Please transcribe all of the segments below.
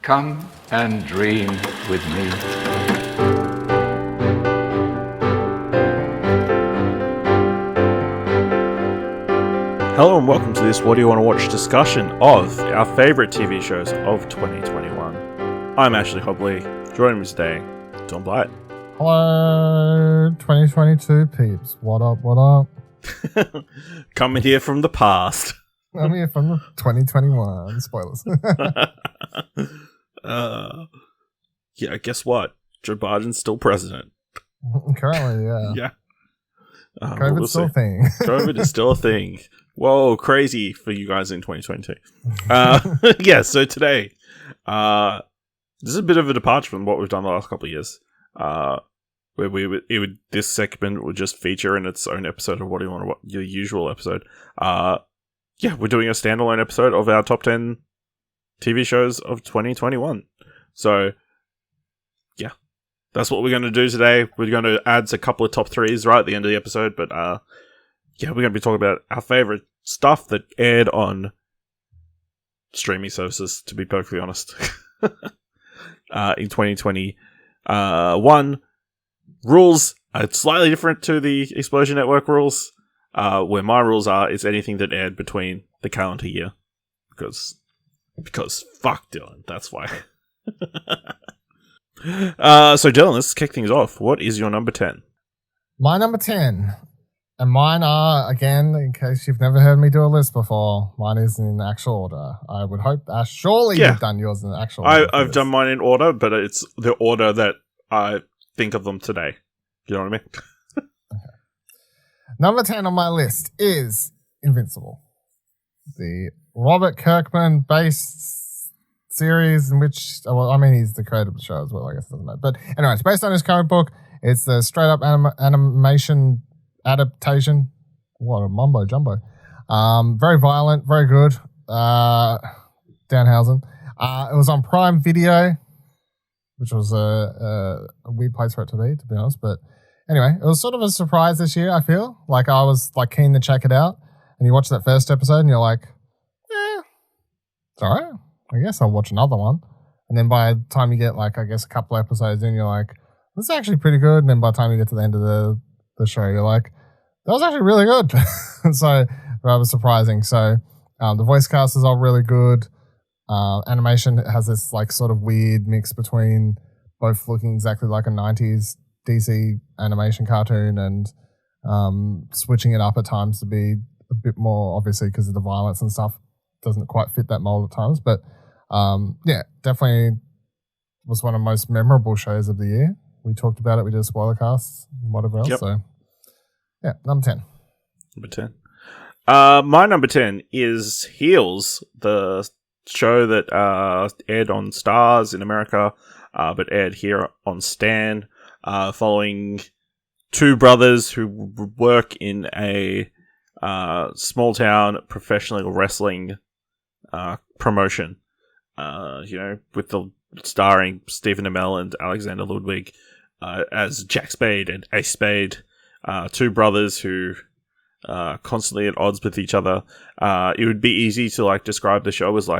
Come and dream with me. Hello and welcome to this What Do You Want to Watch discussion of our favourite TV shows of 2021. I'm Ashley Hobley. Joining me today, Tom Blight. Hello, 2022 peeps. What up, what up? Coming here from the past. I'm here from the 2021. Spoilers. Yeah, guess what? Joe Biden's still president. Currently, yeah. Yeah. COVID's still a thing. COVID is still a thing. Whoa, crazy for you guys in 2022. Yeah, so today, this is a bit of a departure from what we've done the last couple of years. Where this segment would just feature in its own episode of What Do You Want to Watch, your usual episode. Yeah, we're doing a standalone episode of our top 10 TV shows of 2021. So, yeah, that's what we're going to do today. We're going to add a couple of top threes right at the end of the episode, but yeah, we're going to be talking about our favorite stuff that aired on streaming services, to be perfectly honest, in 2021. Rules are slightly different to the Explosion Network rules, where my rules are, it's anything that aired between the calendar year. Because fuck Dylan, that's why. So Dylan, let's kick things off. What is your number 10? My number 10. And mine are, again, in case you've never heard me do a list before, mine is in actual order. I would hope, surely you've done yours in actual order. I've done mine in order, but it's the order that I think of them today. You know what I mean? Okay. Number 10 on my list is Invincible. The Robert Kirkman-based series in which, well, I mean, he's the creator of the show as well, I guess it doesn't matter. But anyway, it's based on his comic book. It's the straight-up animation adaptation. What a mumbo-jumbo. Very violent, very good. Danhausen. It was on Prime Video, which was a weird place for it to be honest. But anyway, it was sort of a surprise this year, I feel. Like, I was keen to check it out. And you watch that first episode and you're like, it's all right. I guess I'll watch another one. And then by the time you get, a couple episodes in, you're like, this is actually pretty good. And then by the time you get to the end of the show, you're like, that was actually really good. So, rather surprising. So, the voice cast is all really good. Animation has this, sort of weird mix between both looking exactly like a 90s DC animation cartoon and switching it up at times to be a bit more, obviously, because of the violence and stuff. Doesn't quite fit that mold at times. But, yeah, definitely was one of the most memorable shows of the year. We talked about it. We did a spoiler cast and whatever else. Yep. So, yeah, number 10. Number 10. My number 10 is Heels, the show that aired on Stars in America, but aired here on Stan, following two brothers who work in a small town professional wrestling promotion. With the starring Stephen Amell and Alexander Ludwig as Jack Spade and Ace Spade, two brothers who constantly at odds with each other. It would be easy to describe the show as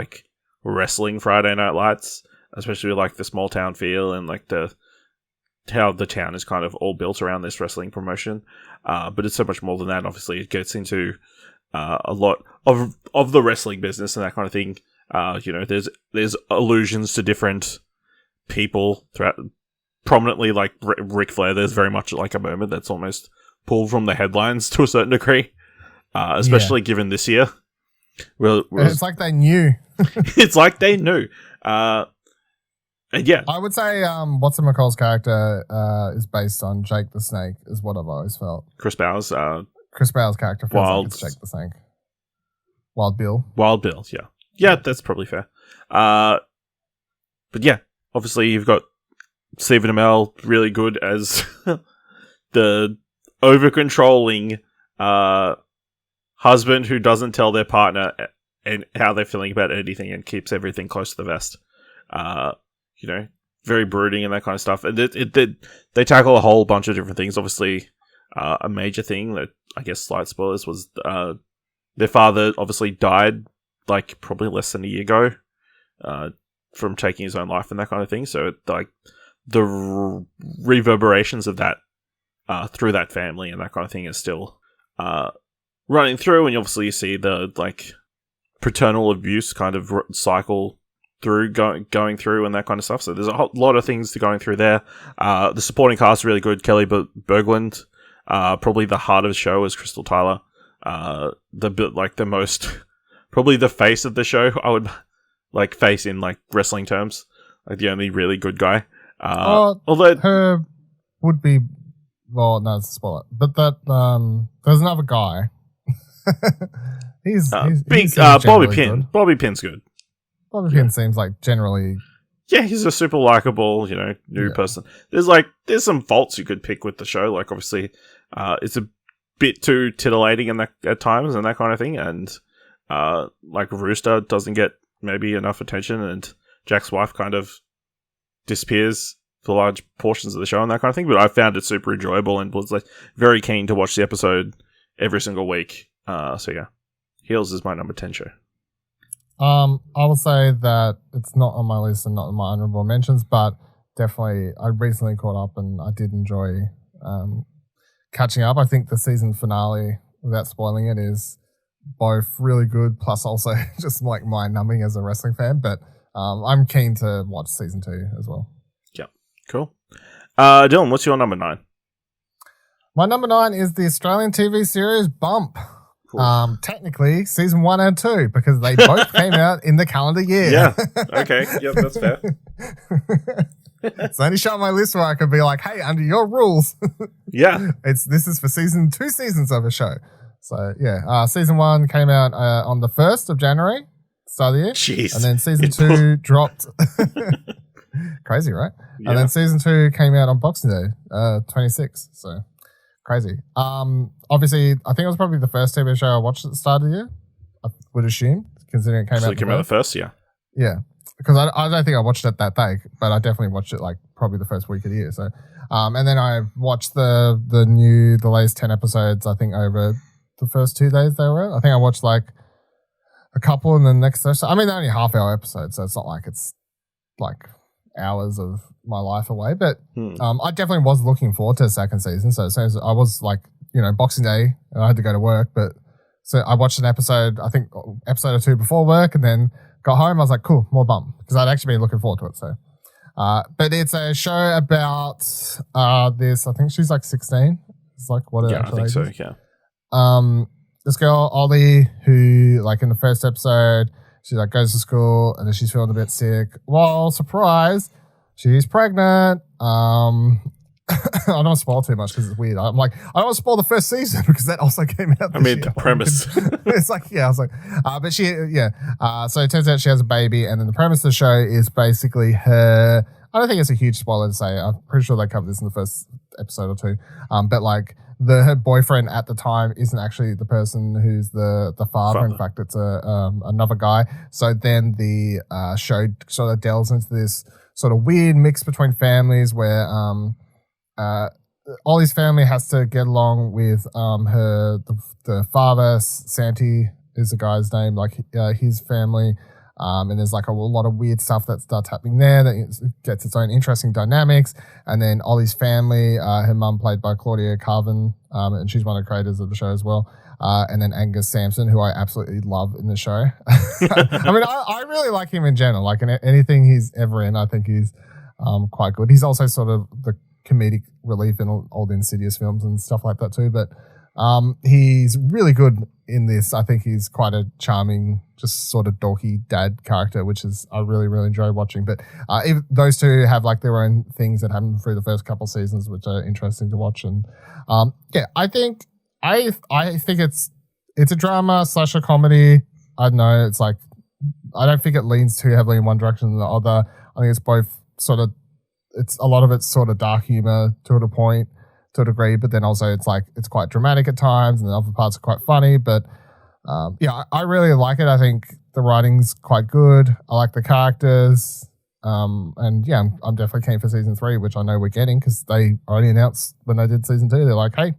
wrestling Friday Night Lights, especially with the small town feel and how the town is kind of all built around this wrestling promotion. But it's so much more than that. Obviously, it gets into a lot of the wrestling business and that kind of thing. There's allusions to different people throughout. Prominently, Ric Flair, there's very much a moment that's almost pulled from the headlines to a certain degree, especially given this year. It's like they knew. It's like they knew. And yeah. I would say What's-It-McCall's character is based on Jake the Snake, is what I've always felt. Chris Bowers' character feels like it's Jake the Snake. Wild Bill, yeah. Yeah, that's probably fair. But yeah, obviously you've got Stephen Amell, really good as the over-controlling husband who doesn't tell their partner and how they're feeling about anything and keeps everything close to the vest. Very brooding and that kind of stuff. And they tackle a whole bunch of different things. Obviously, a major thing that, I guess, slight spoilers, was their father obviously died, probably less than a year ago. from taking his own life and that kind of thing. So like the reverberations of that through that family and that kind of thing is still running through, and obviously you see the like paternal abuse kind of cycle through going through and that kind of stuff. So there's a lot of things to going through there. The supporting cast is really good. Kelly Berglund, probably the heart of the show is Crystal Tyler. The most probably the face of the show. I would like face in like wrestling terms, like the only really good guy. Although her would be, well, no, it's a spoiler. But that there's another guy. he's Bobby Pinn. Good. Bobby Pinn's good. Bobby Pinn seems like generally. Yeah, he's a super likable, new person. There's some faults you could pick with the show. Like obviously, it's a bit too titillating at times and that kind of thing. And like Rooster doesn't get maybe enough attention, and Jack's wife kind of disappears for large portions of the show and that kind of thing. But I found it super enjoyable and was like very keen to watch the episode every single week. So yeah, Heels is my number 10 show. I will say that it's not on my list and not in my honourable mentions, but definitely I recently caught up and I did enjoy catching up. I think the season finale, without spoiling it, is both really good, plus also just like mind-numbing as a wrestling fan. But I'm keen to watch season 2 as well. Yeah, cool. Dylan, what's your number 9? My number 9 is the Australian TV series Bump. Cool. Technically, season 1 and 2, because they both came out in the calendar year. Yeah. Okay. Yep, that's fair. It's the only show on my list where I could be like, hey, under your rules. Yeah. This is for 2 seasons of a show. So, yeah. Season 1 came out on the 1st of January, start of the year. Jeez. And then season 2 dropped. Crazy, right? Yeah. And then season 2 came out on Boxing Day, 26. So, crazy. Obviously, I think it was probably the first TV show I watched at the start of the year. I would assume, considering it came out the first, yeah. Yeah, because I don't think I watched it that day, but I definitely watched it like probably the first week of the year. So, and then I watched the latest 10 episodes. I think over the first 2 days they were. I think I watched like a couple, and then the next episode. I mean, they're only half-hour episodes, so it's not like it's like hours of my life away. But I definitely was looking forward to the second season. So as soon as I was like, Boxing Day, and I had to go to work, but so I watched an episode, I think episode or 2 before work, and then got home. I was like, cool, more Bump, because I'd actually been looking forward to it. So, but it's a show about this. I think she's like 16. It's like what? Yeah, I think so. Yeah. This girl Ollie, who like in the first episode, she like goes to school and then she's feeling a bit sick. Well, surprise, she's pregnant. I don't want to spoil too much because it's weird. I'm like, I don't want to spoil the first season because that also came out this year. The premise. It's like, yeah, I was like, but she, yeah. So it turns out she has a baby, and then the premise of the show is basically her. I don't think it's a huge spoiler to say. I'm pretty sure they covered this in the first episode or 2. But like her boyfriend at the time isn't actually the person who's the father. In fact, it's another guy. So then the show sort of delves into this sort of weird mix between families where Ollie's family has to get along with the father. Santi is the guy's name, like his family, and there's like a lot of weird stuff that starts happening there that gets its own interesting dynamics. And then Ollie's family, her mum played by Claudia Carvin, and she's one of the creators of the show as well. And then Angus Sampson, who I absolutely love in the show. I mean, I really like him in general. Like in anything he's ever in, I think he's quite good. He's also sort of the comedic relief in old Insidious films and stuff like that too. But he's really good in this. I think he's quite a charming, just sort of dorky dad character, which is I really, really enjoy watching. But those two have like their own things that happen through the first couple seasons, which are interesting to watch. And yeah, I think it's a drama / a comedy. I don't know. It's like I don't think it leans too heavily in one direction than the other. I think it's both sort of. It's a lot of it's sort of dark humor to a point, to a degree, but then also it's like it's quite dramatic at times, and the other parts are quite funny. But yeah, I really like it. I think the writing's quite good. I like the characters, and yeah, I'm definitely keen for season 3, which I know we're getting because they already announced when they did season 2. They're like, hey,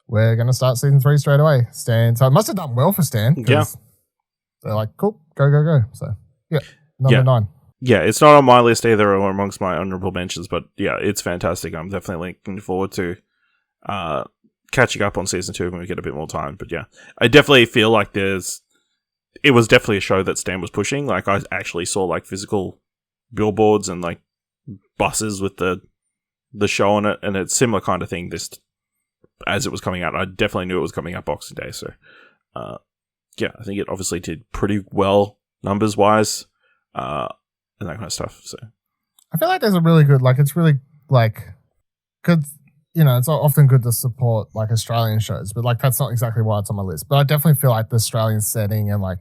we're going to start season 3 straight away. Stan, so it must have done well for Stan. Yeah, they're like, cool, go. So yeah, number 9. yeah, it's not on my list either or amongst my honourable mentions, but yeah, it's fantastic. I'm definitely looking forward to catching up on season 2 when we get a bit more time. But yeah, I definitely feel like it was definitely a show that Stan was pushing. Like, I actually saw like physical billboards and like buses with the show on it, and it's similar kind of thing this as it was coming out. I definitely knew it was coming out Boxing Day, so yeah, I think it obviously did pretty well numbers wise, and that kind of stuff. So I feel like there's a really good, like, it's really like good. You know, it's often good to support like Australian shows, but like that's not exactly why it's on my list. But I definitely feel like the Australian setting and like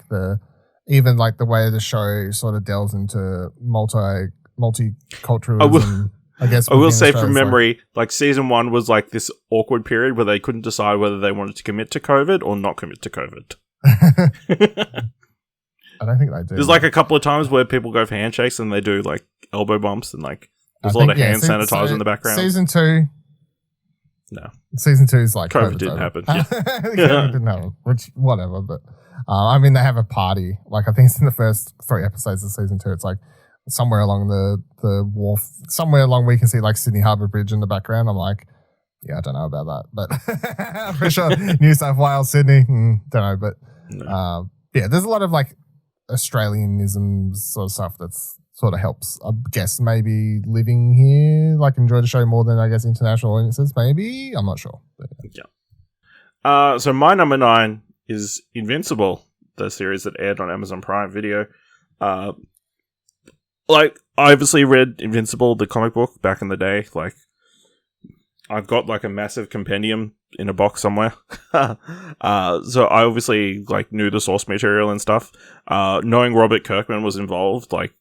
even like the way the show sort of delves into multiculturalism. I guess I will say from memory, like season 1 was like this awkward period where they couldn't decide whether they wanted to commit to COVID or not commit to COVID. I don't think they do. There's like a couple of times where people go for handshakes and they do like elbow bumps and like there's a lot of hand sanitizer in the background. Season 2. No. Season 2 is like COVID didn't happen. Yeah. COVID didn't happen, which whatever. But I mean, they have a party. Like I think it's in the first 3 episodes of season 2. It's like somewhere along the wharf, somewhere along we can see like Sydney Harbour Bridge in the background. I'm like, yeah, I don't know about that, but for sure, New South Wales, Sydney, don't know, but No. yeah, there's a lot of like Australianism sort of stuff that's sort of helps. I guess maybe living here, like enjoy the show more than I guess international audiences. Maybe I'm not sure. But, yeah. So my number 9 is Invincible, the series that aired on Amazon Prime Video. Like, I obviously read Invincible, the comic book, back in the day. Like, I've got, like, a massive compendium in a box somewhere. So I obviously, like, knew the source material and stuff. Knowing Robert Kirkman was involved, like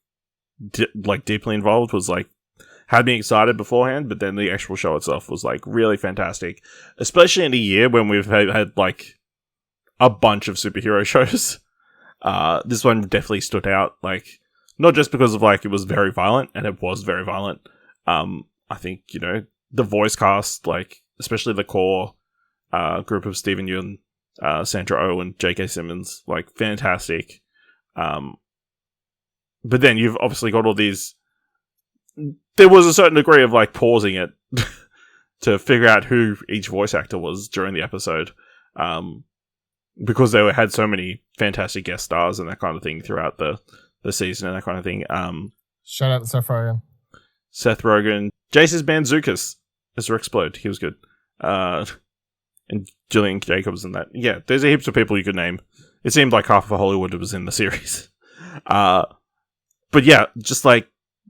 deeply involved, was, like, had me excited beforehand, but then the actual show itself was, like, really fantastic. Especially in a year when we've had like, a bunch of superhero shows. This one definitely stood out, like, not just because of, like, it was very violent, and it was very violent. I think, you know, the voice cast, like, especially the core group of Stephen Yeun, Sandra Oh, and J.K. Simmons, like, fantastic. But then you've obviously got all these... There was a certain degree of, like, pausing it to figure out who each voice actor was during the episode. Because they had so many fantastic guest stars and that kind of thing throughout the season and that kind of thing. shout out to Seth Rogen. Jason Mantzoukas as Rick Explode. He was good. And Gillian Jacobs and that. Yeah, there's a heaps of people you could name. It seemed like half of Hollywood was in the series. But yeah, just like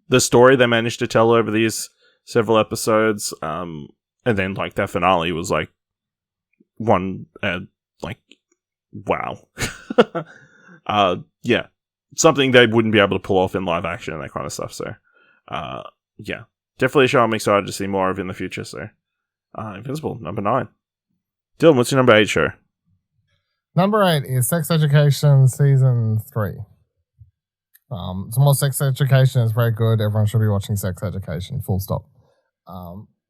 the story they managed to tell over these several episodes. And then like that finale was like one, like, wow. Yeah. Something they wouldn't be able to pull off in live action and that kind of stuff. So, yeah, definitely a show I'm excited to see more of in the future. So, Invincible, number 9. Dylan, what's your number 8 show? Number 8 is Sex Education Season 3. Some more Sex Education is very good. Everyone should be watching Sex Education, full stop.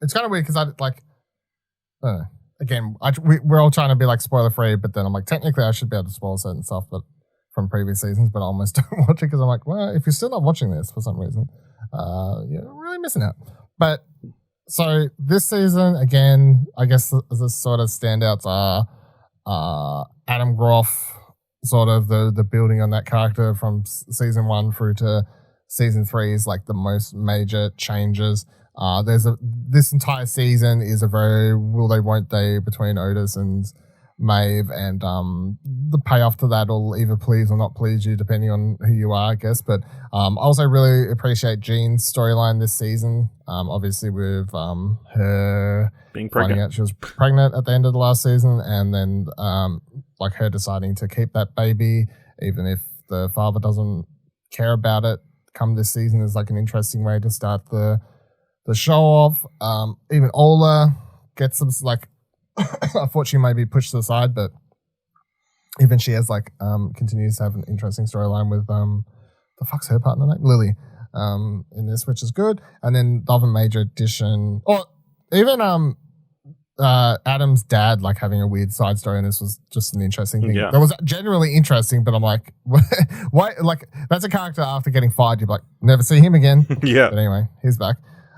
It's kind of weird because I like, again, we're all trying to be like spoiler free, but then I'm like, technically I should be able to spoil certain stuff, but from previous seasons, but I almost don't watch it because I'm like, well, if you're still not watching this for some reason, you're really missing out. But so this season, again, I guess the sort of standouts are Adam Groff, sort of the building on that character from season 1 through to season 3 is like the most major changes. This entire season is a very will they won't they between Otis and Maeve, and the payoff to that will either please or not please you depending on who you are, I guess. But I also really appreciate Jean's storyline this season. Obviously with her Being finding out she was pregnant at the end of the last season, and then like her deciding to keep that baby even if the father doesn't care about it come this season is like an interesting way to start the show off. Even Ola gets some like unfortunately maybe pushed to the side, but even she has like continues to have an interesting storyline with the fuck's her partner name? Lily in this, which is good. And then the other major addition, or even Adam's dad like having a weird side story, and this was just an interesting thing. Yeah. That was generally interesting, but I'm like, why? Like that's a character after getting fired, you're like, never see him again. Yeah. But anyway, he's back.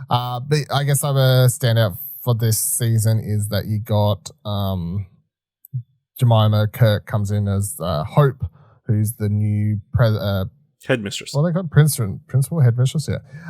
But I guess other standout for this season is that you got Jemima Kirk comes in as Hope, who's the new Headmistress. well, they got principal, headmistress,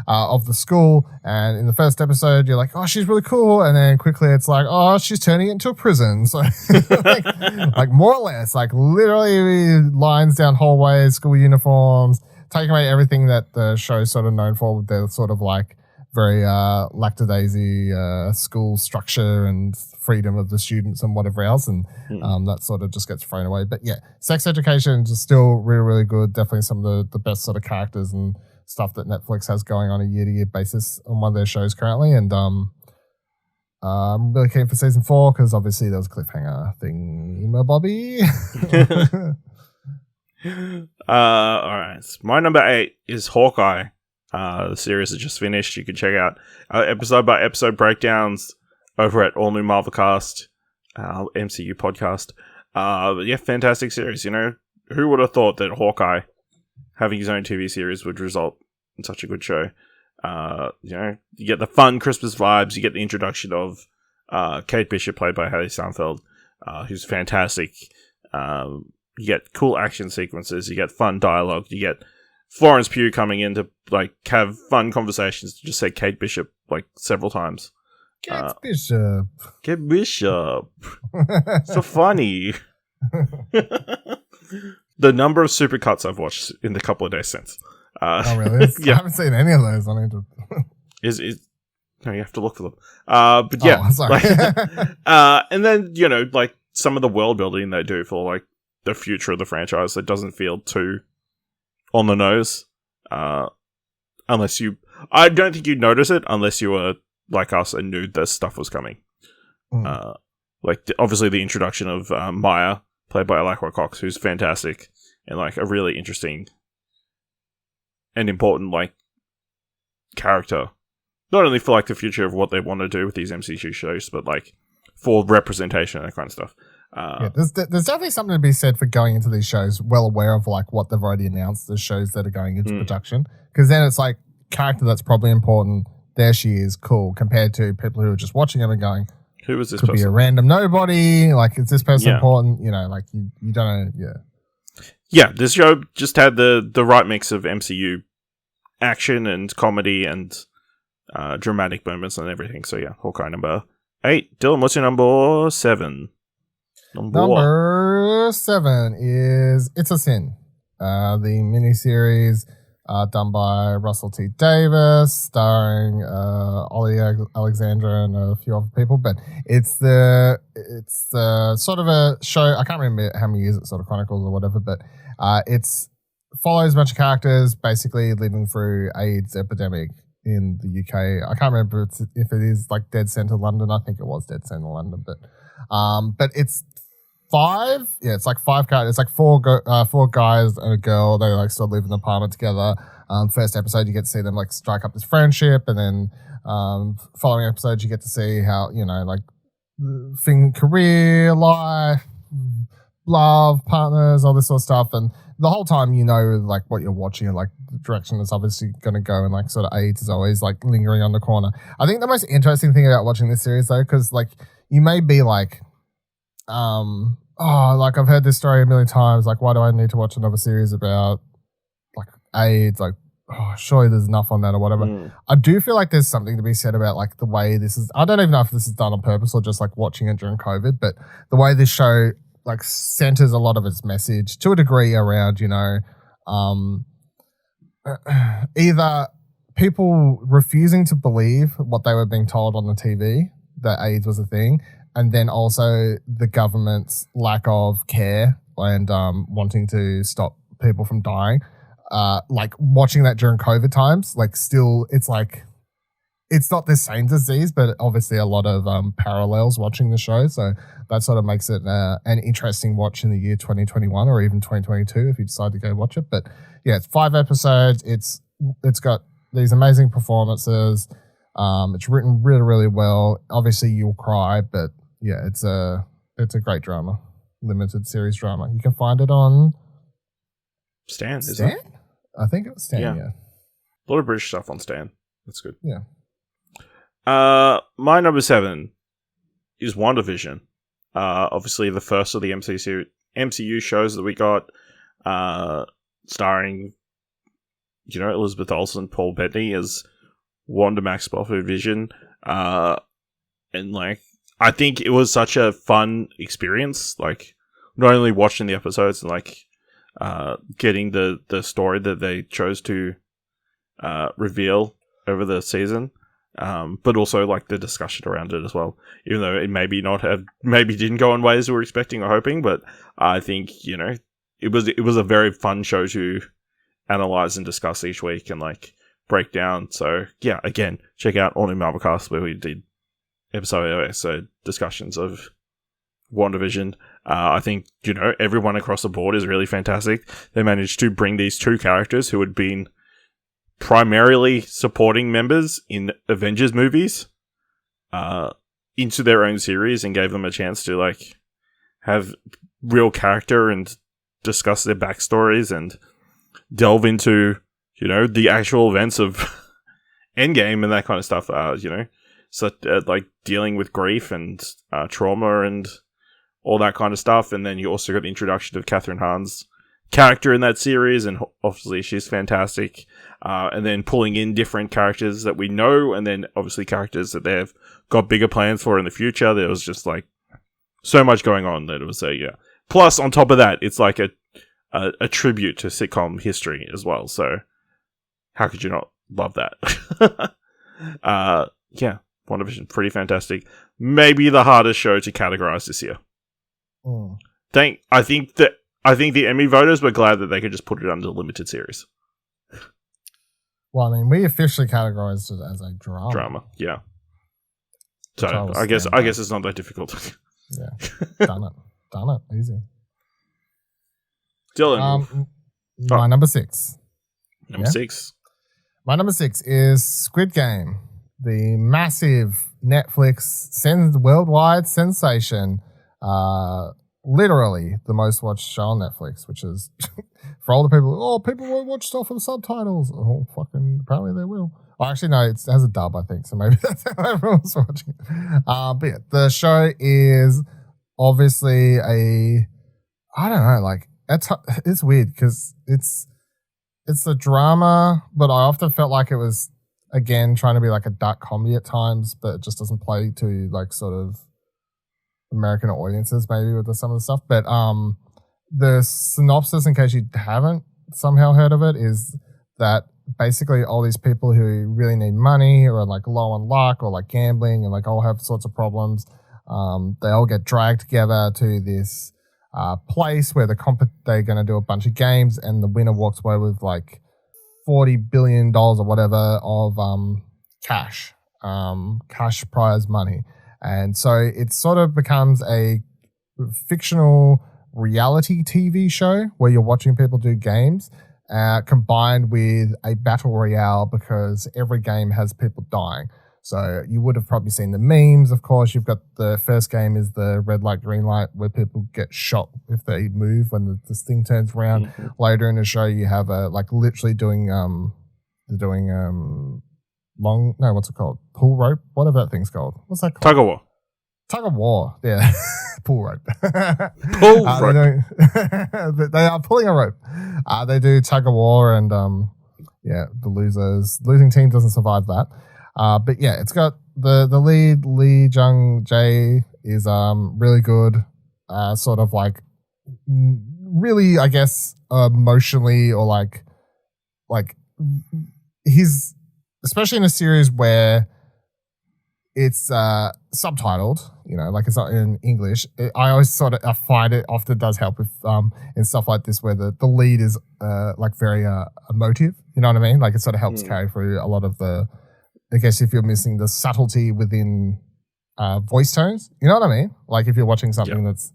of the school. And in the first episode, you're like, oh, she's really cool. And then quickly it's like, oh, she's turning it into a prison. So, like more or less, like literally lines down hallways, school uniforms, taking away everything that the show's sort of known for. They're sort of like very lackadaisy school structure and freedom of the students and whatever else, and that sort of just gets thrown away. But yeah, sex education is still really, really good. Definitely some of the best sort of characters and stuff that Netflix has going on a year-to-year basis on one of their shows currently. And I'm really keen for season 4 because obviously there was a cliffhanger thing, Bobby. All right, my number 8 is Hawkeye. The series is just finished. You can check out episode by episode breakdowns over at All New Marvelcast, MCU podcast. But yeah, fantastic series. You know, who would have thought that Hawkeye having his own TV series would result in such a good show? You know, you get the fun Christmas vibes. You get the introduction of Kate Bishop, played by Haley Steinfeld, who's fantastic. You get cool action sequences. You get fun dialogue. You get Florence Pugh coming in to like have fun conversations. To just say Kate Bishop like several times. Kate Bishop. Kate Bishop. So funny. The number of supercuts I've watched in the couple of days since. Oh really? Yeah. I haven't seen any of those. I need to. is no, you have to look for them. But yeah, sorry. and then you know, like some of the world building they do for like the future of the franchise, it doesn't feel too on the nose. Unless I don't think you'd notice it unless you were like us and knew this stuff was coming. Like obviously the introduction of Maya, played by Alakwa Cox, who's fantastic and like a really interesting and important like character, not only for like the future of what they want to do with these MCU shows, but like for representation and that kind of stuff. There's definitely something to be said for going into these shows well aware of like what they've already announced, the shows that are going into production, because then it's like character that's probably important. There she is, cool, compared to people who are just watching them and going, who is this could person? Be a random nobody, like is this person important? You know, like you don't know. Yeah, this show just had the right mix of MCU action and comedy and dramatic moments and everything. So yeah, Hawkeye number 8. Dylan, what's your number 7? Number 7 is It's a Sin, the miniseries done by Russell T. Davis, starring Ollie Alexandra and a few other people. But it's the sort of a show. I can't remember how many years it sort of chronicles or whatever, but it's follows a bunch of characters basically living through AIDS epidemic in the UK. I can't remember if it is like Dead Centre London. I think it was Dead Centre London, but it's 5. Yeah, it's like 5 characters. It's like 4 guys and a girl. They like still live in an apartment together. First episode, you get to see them like strike up this friendship, and then following episodes, you get to see how like career, life, love, partners, all this sort of stuff. And the whole time, like what you're watching and like the direction it's obviously going to go, and like sort of AIDS is always like lingering on the corner. I think the most interesting thing about watching this series though, because like you may be like, like I've heard this story a million times. Like, why do I need to watch another series about like AIDS? Like, surely there's enough on that or whatever. I do feel like there's something to be said about like the way this is. I don't even know if this is done on purpose or just like watching it during COVID, but the way this show like centers a lot of its message to a degree around, either people refusing to believe what they were being told on the TV that AIDS was a thing, and then also the government's lack of care and wanting to stop people from dying. Like watching that during COVID times, like still it's like it's not the same disease, but obviously a lot of parallels watching the show. So that sort of makes it an interesting watch in the year 2021 or even 2022 if you decide to go watch it. But yeah, it's 5 episodes. It's got these amazing performances. It's written really, really well. Obviously you'll cry, but yeah, it's a great drama, limited series drama. You can find it on Stan, isn't Stan. it? I think it was Stan. Yeah. A lot of British stuff on Stan. That's good. Yeah. My number 7 is WandaVision. Obviously the first of the MCU shows that we got, starring, Elizabeth Olsen, Paul Bettany as Wanda Maximoff Vision. And I think it was such a fun experience, not only watching the episodes and getting the story that they chose to reveal over the season, but also the discussion around it as well. Even though it maybe didn't go in ways we were expecting or hoping, but I think it was a very fun show to analyze and discuss each week and break down. So yeah, again, check out All New Marvelcast where we did episode discussions of WandaVision. I think, everyone across the board is really fantastic. They managed to bring these two characters who had been primarily supporting members in Avengers movies into their own series and gave them a chance to have real character and discuss their backstories and delve into, the actual events of Endgame and that kind of stuff, so dealing with grief and trauma and all that kind of stuff. And then you also got the introduction of Catherine Hahn's character in that series, and obviously she's fantastic. And then pulling in different characters that we know, and then obviously characters that they've got bigger plans for in the future. There was just so much going on that it was Plus, on top of that, it's a tribute to sitcom history as well. So how could you not love that? Yeah, WandaVision, pretty fantastic. Maybe the hardest show to categorize this year. I think the Emmy voters were glad that they could just put it under the limited series. Well, I mean, we officially categorized it as a drama. Drama, yeah. So I guess it's not that difficult. Yeah, done it, easy. Dylan, my number 6. Number 6. My number 6 is Squid Game, the massive Netflix worldwide sensation. Literally the most watched show on Netflix, which is for all the people won't watch stuff with subtitles. Oh, fucking apparently they will. Well, actually, no, it has a dub, I think, so maybe that's how everyone's watching it. But yeah, the show is obviously I don't know, it's weird because it's a drama, but I often felt like it was, again, trying to be a dark comedy at times, but it just doesn't play to sort of American audiences maybe with some of the stuff. But the synopsis, in case you haven't somehow heard of it, is that basically all these people who really need money or are low on luck or gambling and all have sorts of problems, they all get dragged together to this place where they're going to do a bunch of games, and the winner walks away with $40 billion or whatever of cash prize money. And so it sort of becomes a fictional reality TV show where you're watching people do games, combined with a battle royale, because every game has people dying. So you would have probably seen the memes. Of course, you've got the first game is the red light, green light, where people get shot if they move when this thing turns around. Mm-hmm. Later in the show, you have literally doing what's it called? Pull rope? Whatever that thing's called. What's that called? Tug of war. Tug of war, yeah. Pull rope. Pull rope. They are pulling a rope. They do tug of war, and the losing team doesn't survive that. But yeah, it's got the lead, Lee Jung Jae, is really good. Sort of really, I guess, emotionally, or he's, especially in a series where it's subtitled, it's not in English. I always I find it often does help with in stuff like this where the lead is very emotive. You know what I mean? It sort of helps carry through a lot of the, I guess, if you're missing the subtlety within voice tones. You know what I mean? If you're watching something that's,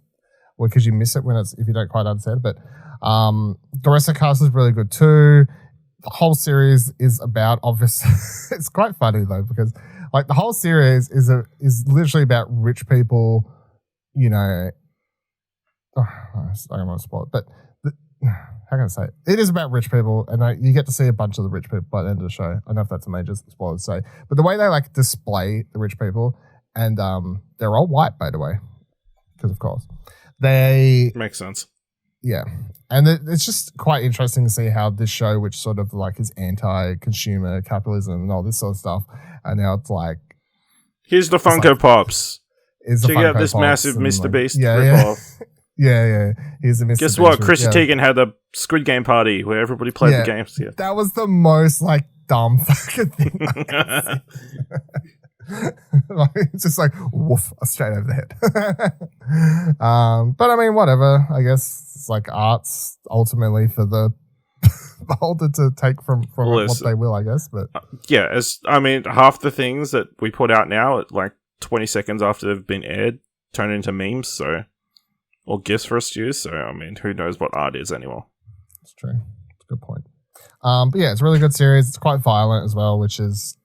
because you miss it if you don't quite understand. But the rest of the cast is really good too. the whole series is about obviously it's quite funny though, because like the whole series is literally about rich people, you know. I don't want to spoil it, but how can I say it? It is about rich people, and you get to see a bunch of the rich people by the end of the show. I don't know if that's a major spoiler to say, but the way they like display the rich people, and they're all white, by the way, because of course they makes sense. Yeah, and it's just quite interesting to see how this show, which sort of like is anti-consumer capitalism and all this sort of stuff, and now it's like here's the Funko Pops. Check out this massive Mr. Beast ripoff. Yeah. Here's the Mr. Guess Beast what? Chrissy yeah. Teigen had a Squid Game party where everybody played the games. Yeah. That was the most like dumb fucking thing. Like, it's just like woof, straight over the head. But I mean, whatever. I guess it's like art's ultimately for the beholder to take from what they will. I guess, but yeah, half the things that we put out now, at like 20 seconds after they've been aired, turn into memes. Or gifts for us to use. So, I mean, who knows what art is anymore? It's true. It's a good point. But yeah, it's a really good series. It's quite violent as well, which is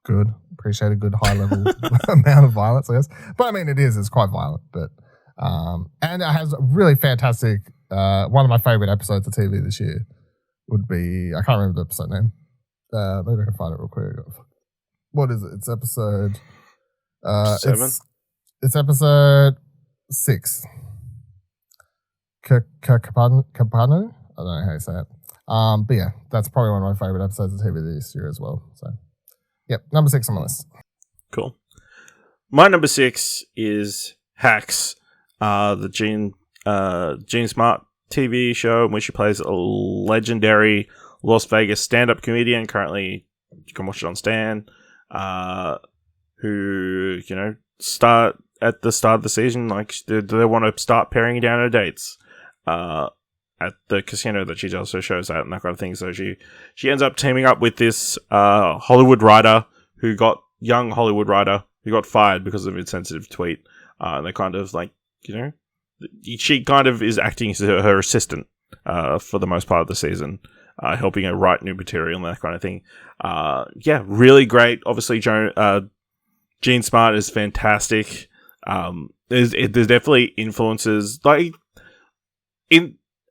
good. Appreciate a good high level amount of violence, I guess. But I mean, it's quite violent. But and it has a really fantastic, one of my favorite episodes of TV this year would be, I can't remember the episode name. Maybe I can find it real quick. What is it? It's episode 7? It's episode 6. Kapanu? I don't know how you say it. But yeah, that's probably one of my favorite episodes of TV this year as well. So, yep, number 6 on my list. Cool. My number 6 is Hacks, the Gene Smart TV show in which she plays a legendary Las Vegas stand-up comedian. Currently, you can watch it on Stan. Who, you know, start at the start of the season, like they want to start paring down her dates at the casino that she also shows at and that kind of thing. So she ends up teaming up with this young Hollywood writer who got fired because of an insensitive tweet. And they kind of like, you know, she kind of is acting as her assistant for the most part of the season, helping her write new material and that kind of thing. Yeah, really great. Obviously, Gene Smart is fantastic. There's definitely influences. Like,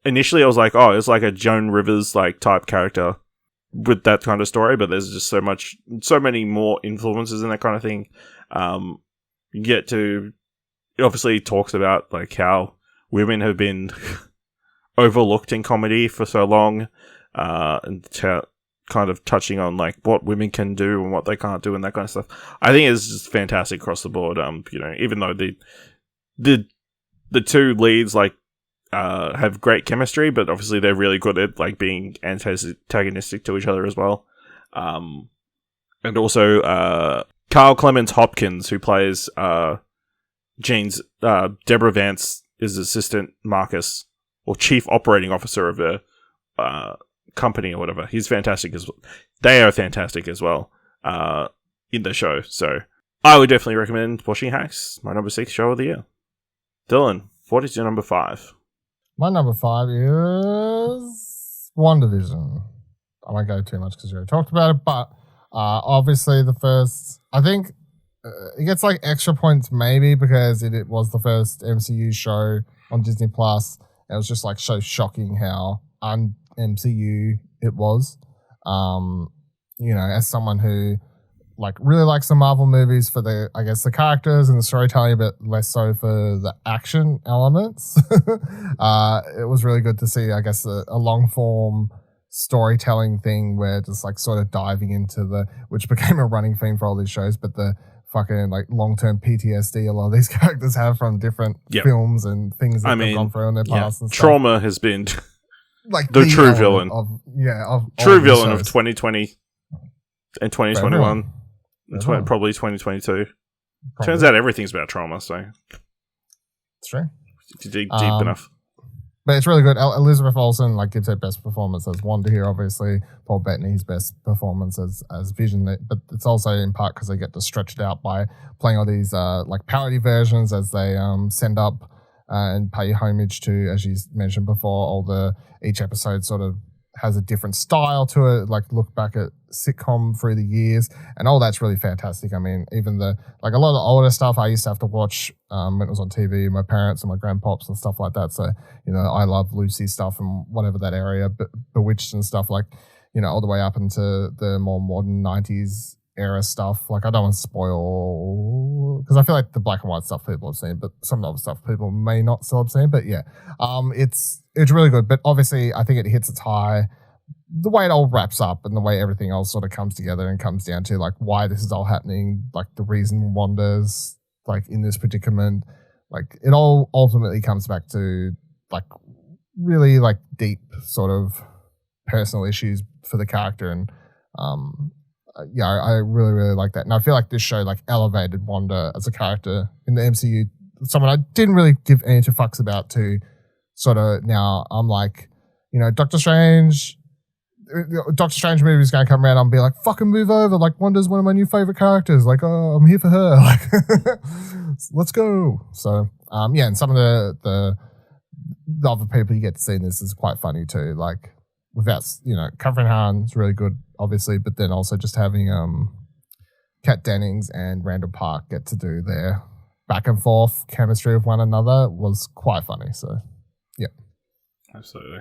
initially I was like, oh, it's like a Joan Rivers like type character with that kind of story, but there's just so many more influences in that kind of thing. You get to, it obviously talks about like how women have been overlooked in comedy for so long, and kind of touching on like what women can do and what they can't do and that kind of stuff. I think it's just fantastic across the board. You know, even though the two leads like have great chemistry, but obviously they're really good at like being antagonistic to each other as well. And also Carl Clemens Hopkins, who plays Jean's Deborah Vance, is assistant Marcus or chief operating officer of the company or whatever. He's fantastic as well. They are fantastic as well in the show. So I would definitely recommend watching Hacks, my number 6 show of the year. Dylan, what is your number 5? My number 5 is WandaVision. I won't go too much because you already talked about it, but obviously the first, I think it gets like extra points maybe because it was the first MCU show on Disney Plus. It was just like so shocking how MCU it was. You know, as someone who like really likes the Marvel movies for the, I guess, the characters and the storytelling, but less so for the action elements. It was really good to see, I guess, a long form storytelling thing where just like sort of diving into which became a running theme for all these shows, but the fucking like long-term PTSD a lot of these characters have from different films and things that they've gone through in their past and stuff. Trauma has been like the true villain of true villain of 2020 and 2021 and probably 2022. Turns out everything's about trauma, so it's true. If you dig deep enough. But it's really good. Elizabeth Olsen like gives her best performance as Wanda here, obviously. Paul Bettany's best performance as Vision, but it's also in part because they get to stretch it out by playing all these like parody versions as they send up and pay homage to, as you mentioned before, each episode sort of has a different style to it, like look back at sitcom through the years, and all that's really fantastic. I mean, even a lot of the older stuff I used to have to watch when it was on TV, my parents and my grandpops and stuff like that. So, I love Lucy stuff and whatever that area, Bewitched and stuff, like, all the way up into the more modern 90s era stuff. Like, I don't want to spoil, because I feel like the black and white stuff people have seen, but some of the other stuff people may not still have seen. But yeah, it's really good. But obviously, I think it hits its high the way it all wraps up and the way everything else sort of comes together and comes down to like why this is all happening, like the reason Wanda's like in this predicament. Like, it all ultimately comes back to like really like deep sort of personal issues for the character, and I really, really like that. And I feel like this show like elevated Wanda as a character in the MCU, someone I didn't really give any two fucks about, to sort of now I'm like, Doctor Strange movie is going to come around and be like, fucking move over. Like, Wanda's one of my new favorite characters. Like, oh, I'm here for her. Like, let's go. So, and some of the other people you get to see in this is quite funny too. Like, without, Catherine Hahn's really good, obviously, but then also just having Kat Dennings and Randall Park get to do their back and forth chemistry with one another was quite funny. So, yeah. Absolutely.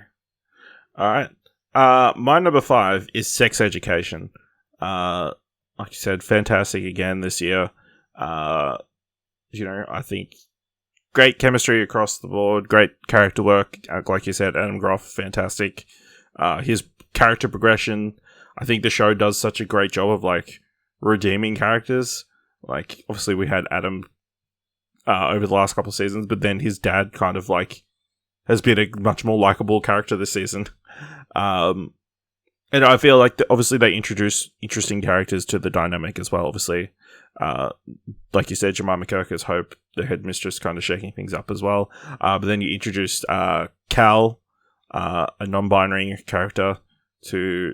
All right. My number 5 is Sex Education. Like you said, fantastic again this year. I think great chemistry across the board, great character work. Like you said, Adam Groff, fantastic. His character progression, I think the show does such a great job of like redeeming characters. Like, obviously we had Adam over the last couple of seasons, but then his dad kind of like has been a much more likable character this season. And I feel like obviously they introduce interesting characters to the dynamic as well. Obviously, like you said, Jemima Kirker's Hope, the headmistress, kind of shaking things up as well. But then you introduced Cal, a non-binary character, to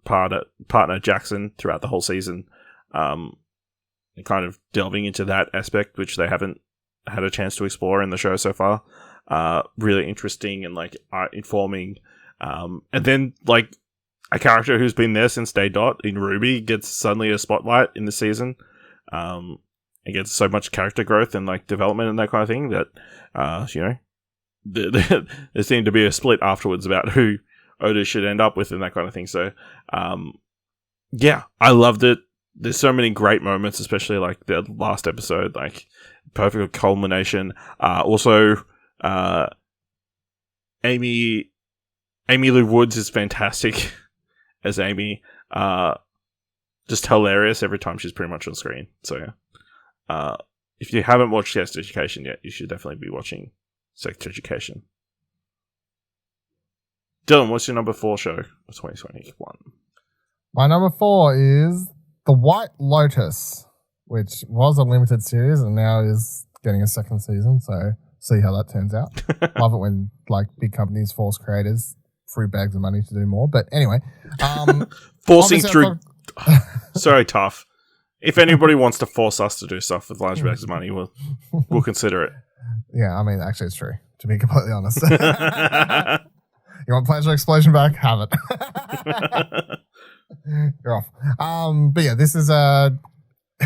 partner Jackson throughout the whole season, and kind of delving into that aspect, which they haven't had a chance to explore in the show so far. Really interesting and like informing. And then like a character who's been there since day dot in Ruby gets suddenly a spotlight in the season. It gets so much character growth and like development and that kind of thing that, there seemed to be a split afterwards about who Otis should end up with and that kind of thing. So, I loved it. There's so many great moments, especially like the last episode, like perfect culmination. Also, Amy Lou Woods is fantastic as Amy. Just hilarious every time she's pretty much on screen. So, if you haven't watched Sex Education yet, you should definitely be watching Sex Education. Dylan, what's your number 4 show of 2021? My number 4 is The White Lotus, which was a limited series and now is getting a second season. So see how that turns out. Love it when like big companies force creators free bags of money to do more. But anyway, forcing through. Sorry, tough. If anybody wants to force us to do stuff with large bags of money, we'll consider it. Yeah, I mean, actually, it's true. To be completely honest. You want Pleasure Explosion back? Have it. You're off. But yeah, this is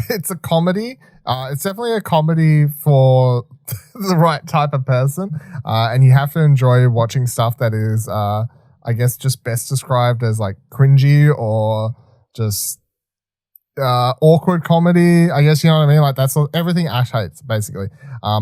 it's a comedy. It's definitely a comedy for the right type of person. And you have to enjoy watching stuff that is, I guess, just best described as like cringy or just awkward comedy. I guess, you know what I mean? Like, that's everything Ash hates, basically.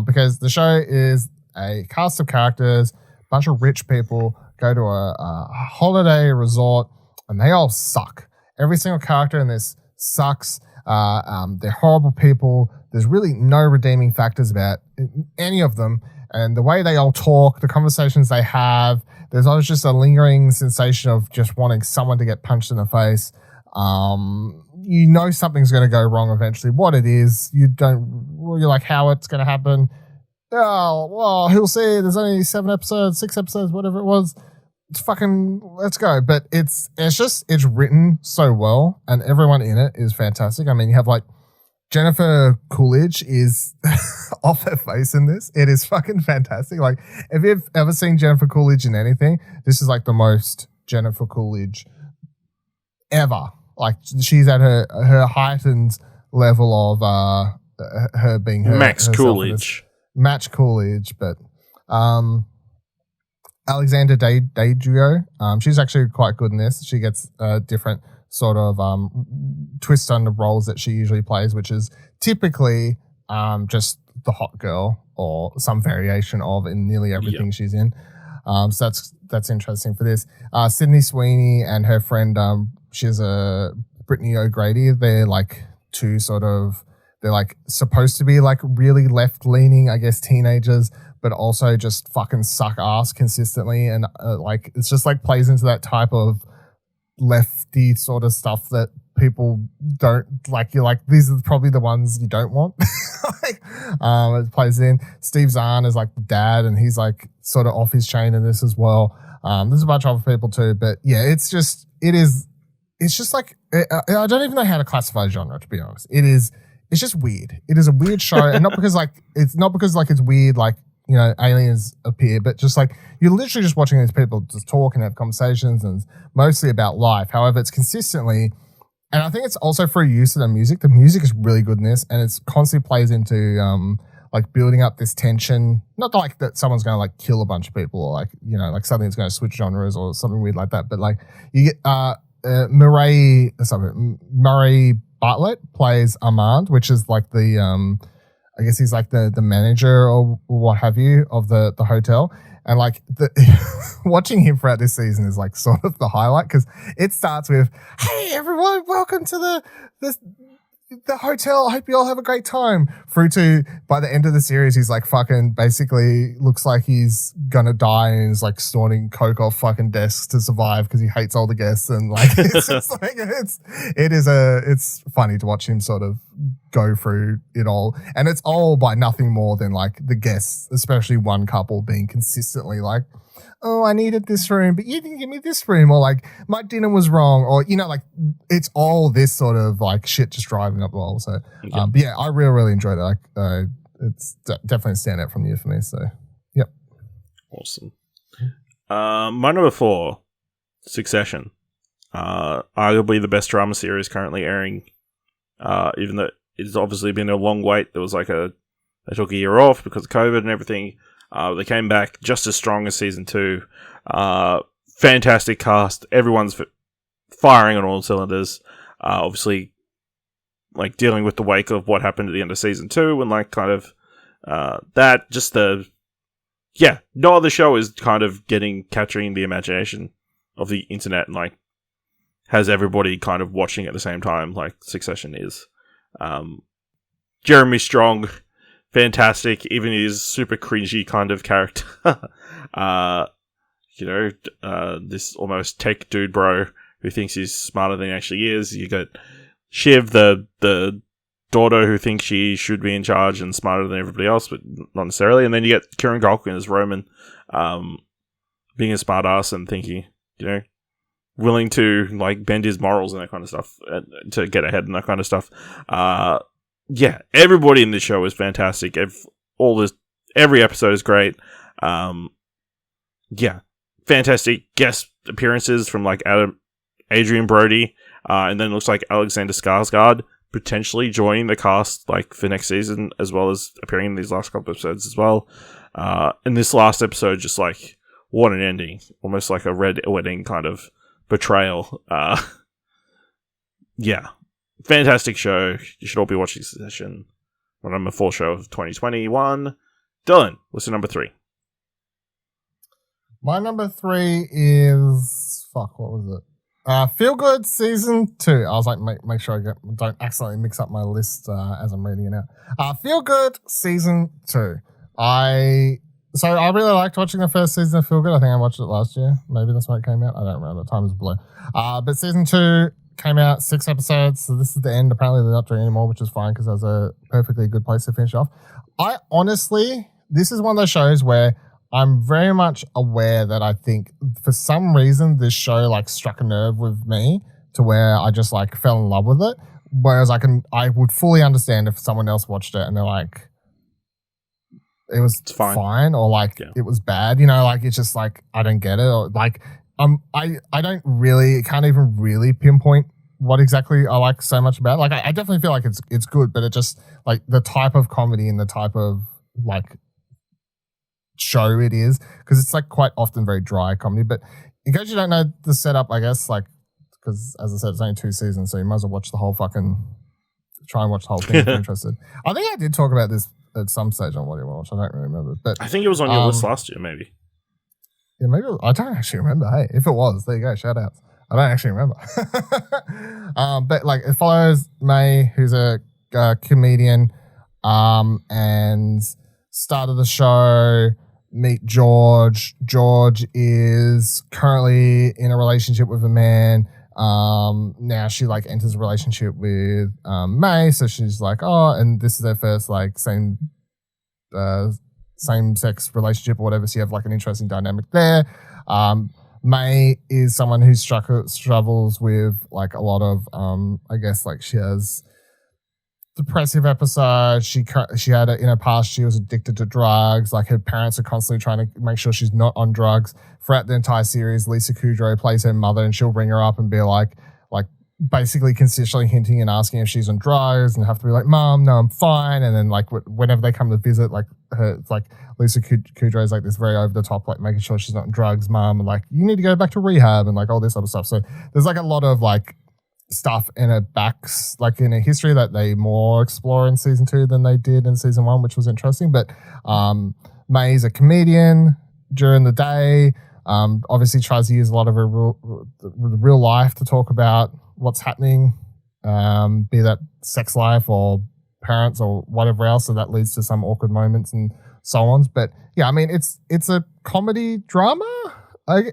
Because the show is a cast of characters, a bunch of rich people go to a holiday resort, and they all suck. Every single character in this sucks. They're horrible people. There's really no redeeming factors about any of them. And the way they all talk, the conversations they have, there's always just a lingering sensation of just wanting someone to get punched in the face. You know something's going to go wrong eventually. What it is, you're like, how it's going to happen. Oh, well, who'll see? There's only 7 episodes, 6 episodes, whatever it was. It's fucking, let's go. But it's written so well, and everyone in it is fantastic. I mean, you have like Jennifer Coolidge is off her face in this. It is fucking fantastic. Like, if you've ever seen Jennifer Coolidge in anything, this is like the most Jennifer Coolidge ever. Like, she's at her heightened level of her being Max herself Coolidge. Match Coolidge, but Alexander Daddario, she's actually quite good in this. She gets a different sort of twist on the roles that she usually plays, which is typically just the hot girl or some variation of in nearly everything she's in. So that's interesting for this. Sydney Sweeney and her friend, she's a Brittany O'Grady. They're like two they're like supposed to be like really left-leaning, I guess, teenagers, but also just fucking suck ass consistently. And like, it's just like plays into that type of lefty sort of stuff that people don't like. You're like, these are probably the ones you don't want. Like, it plays in. Steve Zahn is like the dad, and he's like sort of off his chain in this as well. There's a bunch of other people too, but yeah, it's just like, I don't even know how to classify the genre, to be honest. It's just weird. It is a weird show, and not because it's weird, like, you know, aliens appear, but just like, you're literally just watching these people just talk and have conversations, and it's mostly about life. However, it's consistently, and I think it's also for use of the music. The music is really good in this, and it's constantly plays into like building up this tension. Not like that someone's going to like kill a bunch of people, or like, you know, like something that's going to switch genres or something weird like that. But like, you get Murray Bartlett plays Armand, which is like the I guess he's like the manager or what have you of the hotel. And like watching him throughout this season is like sort of the highlight, because it starts with, "Hey everyone, welcome to the hotel. I hope you all have a great time." Through to, by the end of the series, he's like fucking basically looks like he's gonna die and is like snorting coke off fucking desks to survive because he hates all the guests. And like, it's just like, it's funny to watch him sort of go through it all. And it's all by nothing more than like the guests, especially one couple, being consistently like, "Oh, I needed this room, but you didn't give me this room," or like, "My dinner was wrong," or, you know, like, it's all this sort of like shit just driving up the wall. So, but yeah, I really enjoyed it. Like, it's definitely a standout from you for me. So, yep. Awesome. My number 4, Succession. Arguably the best drama series currently airing. Even though it's obviously been a long wait, there was like they took a year off because of COVID and everything. They came back just as strong as season 2. Fantastic cast. Everyone's firing on all cylinders. Obviously, like, dealing with the wake of what happened at the end of season 2, and like kind of that. Just no other show is kind of capturing the imagination of the internet, and like has everybody kind of watching at the same time, like Succession is. Jeremy Strong. Fantastic, even his super cringy kind of character. This almost tech dude bro who thinks he's smarter than he actually is. You got Shiv, the daughter, who thinks she should be in charge and smarter than everybody else, but not necessarily. And then you get Kieran Culkin as Roman, being a smart ass and thinking, you know, willing to like bend his morals and that kind of stuff to get ahead and that kind of stuff. Yeah, everybody in the show is fantastic. Every episode is great. Yeah, fantastic guest appearances from like Adrian Brody, and then it looks like Alexander Skarsgård potentially joining the cast like for next season, as well as appearing in these last couple episodes as well. And this last episode, just like, what an ending! Almost like a red wedding kind of betrayal. Yeah. Fantastic show. You should all be watching Succession. My number 4 show of 2021. Dylan, what's your number 3? My number 3 is what was it? Feel Good Season 2. I was like, make sure I don't accidentally mix up my list as I'm reading it out. Feel Good Season 2. I really liked watching the first season of Feel Good. I think I watched it last year. Maybe that's when it came out. I don't remember. Time is a blur. But season 2 came out, 6 episodes, so this is the end. Apparently they're not doing anymore, which is fine because that's a perfectly good place to finish off. I honestly, this is one of those shows where I'm very much aware that I think for some reason this show like struck a nerve with me to where I just like fell in love with it. Whereas I would fully understand if someone else watched it and they're like, it was fine or like it was bad, you know, like it's just like I don't get it, or like I don't really, can't even really pinpoint what exactly I like so much about it. Like, I definitely feel like it's good, but it just, like, the type of comedy and the type of, like, show it is, because it's, like, quite often very dry comedy. But in case you don't know the setup, I guess, like, because, as I said, it's only 2 seasons, so you might as well watch the whole fucking, try and watch the whole thing if you're interested. I think I did talk about this at some stage on What Do You Watch. I don't really remember. But I think it was on your list last year, maybe. Yeah, maybe I don't actually remember. Hey, if it was, there you go. Shout outs. I don't actually remember. But like, it follows May, who's a comedian, and start of the show, meet George. George is currently in a relationship with a man. Now she like enters a relationship with May, so she's like, oh, and this is their first like same-sex relationship or whatever, so you have like an interesting dynamic there. May is someone who struggles with like a lot of I guess like she has depressive episodes. She had in her past, she was addicted to drugs. Like, her parents are constantly trying to make sure she's not on drugs. Throughout the entire series, Lisa Kudrow plays her mother, and she'll ring her up and be like basically consistently hinting and asking if she's on drugs, and have to be like, Mom, no, I'm fine. And then like whenever they come to visit, like her, like Lisa Kudrow is like this very over the top, like making sure she's not on drugs, Mom, and like, you need to go back to rehab and like all this other stuff. So there's like a lot of like stuff in her backs, like in her history, that they more explore in season 2 than they did in season 1, which was interesting. But May's a comedian during the day. Obviously tries to use a lot of her real life to talk about what's happening, be that sex life or parents or whatever else. So that leads to some awkward moments and so on. But yeah, I mean, it's a comedy drama. I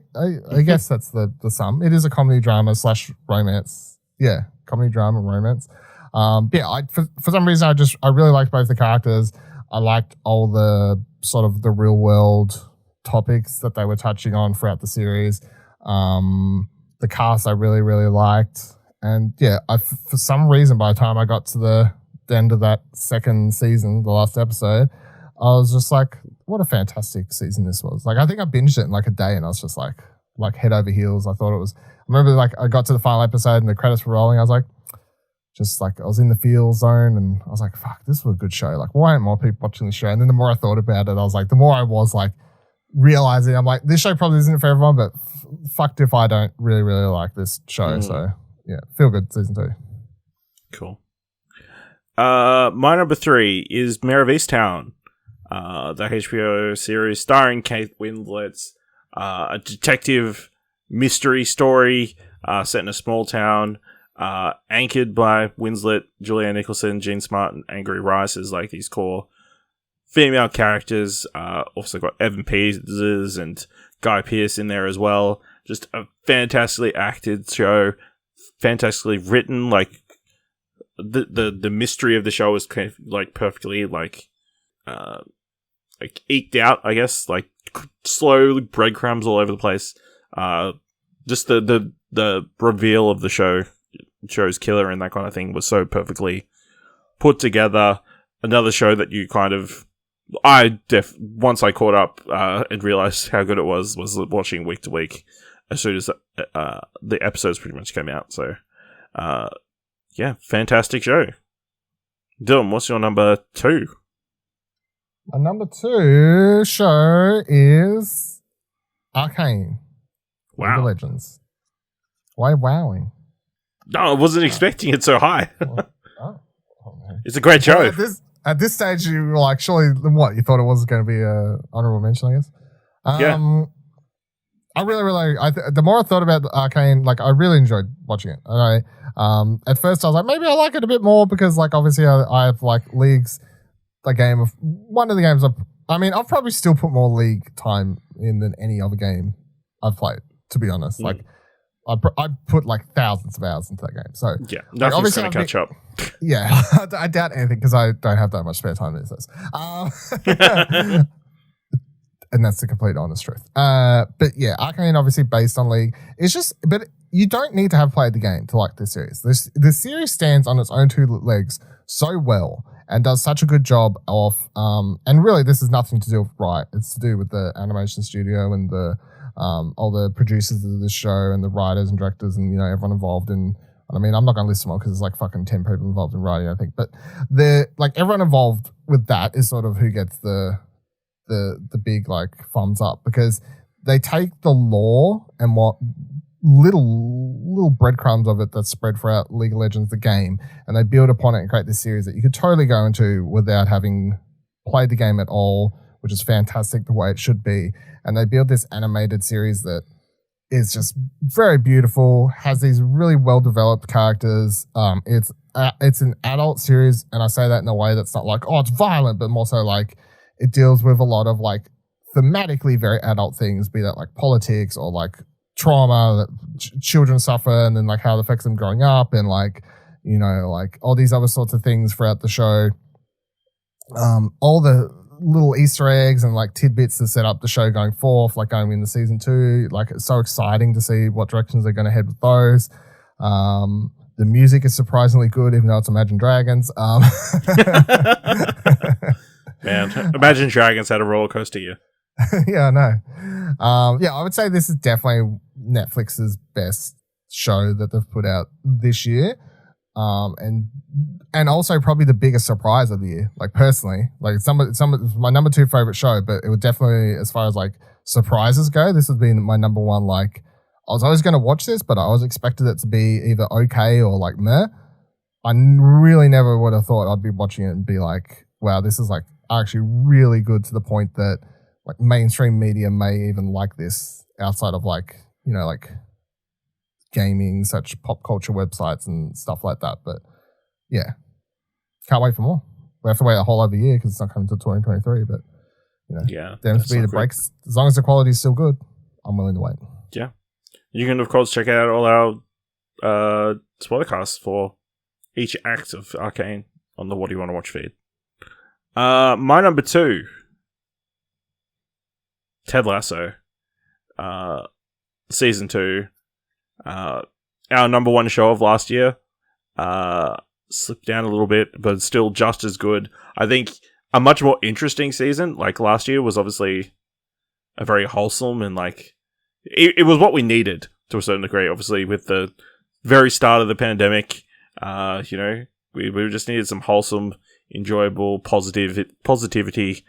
guess that's the sum. It is a comedy drama / romance. Yeah, comedy drama romance. Yeah, for some reason I really liked both the characters. I liked all the sort of the real world topics that they were touching on throughout the series. The cast I really, really liked. And yeah, for some reason, by the time I got to the end of that second season, the last episode, I was just like, what a fantastic season this was. Like, I think I binged it in like a day, and I was just like head over heels. I thought it was, I remember like I got to the final episode and the credits were rolling. I was like, just like, I was in the feel zone, and I was like, fuck, this was a good show. Like, why aren't more people watching the show? And then the more I thought about it, I was like, the more I was like realizing, I'm like, this show probably isn't for everyone, but fucked if I don't really, really like this show. So yeah, feel good season 2. Cool. My number 3 is Mayor of Easttown, the HBO series starring Kate Winslet's a detective mystery story set in a small town, anchored by Winslet, Julianne Nicholson, Jean Smart, and Angry Rice as like these core female characters. Also got Evan Peters and Guy Pearce in there as well. Just a fantastically acted show, fantastically written. Like the mystery of the show was kind of like perfectly like eked out, I guess. Like slow breadcrumbs all over the place. Just the reveal of the show's killer and that kind of thing was so perfectly put together. Another show that you kind of, once I caught up and realized how good it was watching week to week as soon as the episodes pretty much came out. So, yeah, fantastic show. Dylan, what's your number 2? My number 2 show is Arcane. Wow. Legends. Why wowing? No, I wasn't expecting it so high. Man. It's a great show. At this stage, you were like, surely, what? You thought it was going to be a honourable mention, I guess? Yeah. I really, really, the more I thought about Arcane, like, I really enjoyed watching it. And at first I was like, maybe I like it a bit more because, like, obviously I have, like, League's one of the games I've probably still put more League time in than any other game I've played, to be honest. Like, I put like thousands of hours into that game. So yeah, nothing's going to catch up. Yeah, I doubt anything because I don't have that much spare time these days. And that's the complete honest truth. But yeah, Arcane obviously based on League. It's just, but you don't need to have played the game to like this series. This series stands on its own 2 legs so well and does such a good job of, and really this is nothing to do with Riot. It's to do with the animation studio and the all the producers of the show and the writers and directors and, everyone involved in. I mean, I'm not going to list them all because there's like fucking 10 people involved in writing, I think. But everyone involved with that is sort of who gets the big like thumbs up, because they take the lore and what little breadcrumbs of it that's spread throughout League of Legends, the game, and they build upon it and create this series that you could totally go into without having played the game at all, which is fantastic the way it should be. And they build this animated series that is just very beautiful, has these really well-developed characters. It's an adult series, and I say that in a way that's not like, oh, it's violent, but more so like it deals with a lot of like thematically very adult things, be that like politics or like trauma that children suffer, and then like how it affects them growing up, and like, like all these other sorts of things throughout the show. All the little Easter eggs and like tidbits to set up the show going forth, like going into season 2. Like, it's so exciting to see what directions they're going to head with those. The music is surprisingly good, even though it's Imagine Dragons. Man, Imagine Dragons had a roller coaster year. Yeah, I know. I would say this is definitely Netflix's best show that they've put out this year. And also probably the biggest surprise of the year. Like, personally, like it's my number 2 favorite show, but it would definitely, as far as like surprises go, this has been my number 1. Like, I was always going to watch this, but I always expected it to be either okay or like meh. I really never would have thought I'd be watching it and be like, wow, this is like actually really good, to the point that like mainstream media may even like this outside of like, like gaming, such pop culture websites and stuff like that. But yeah, can't wait for more. We have to wait a whole other year because it's not coming until 2023. But yeah, there to be the breaks. As long as the quality is still good, I'm willing to wait. Yeah, you can of course check out all our spoilercasts for each act of Arcane on the What Do You Want to Watch feed. My number 2, Ted Lasso, season 2. Our number 1 show of last year slipped down a little bit, but it's still just as good. I think a much more interesting season. Like, last year was obviously a very wholesome, and like it was what we needed to a certain degree. Obviously, with the very start of the pandemic, we just needed some wholesome, enjoyable, positivity.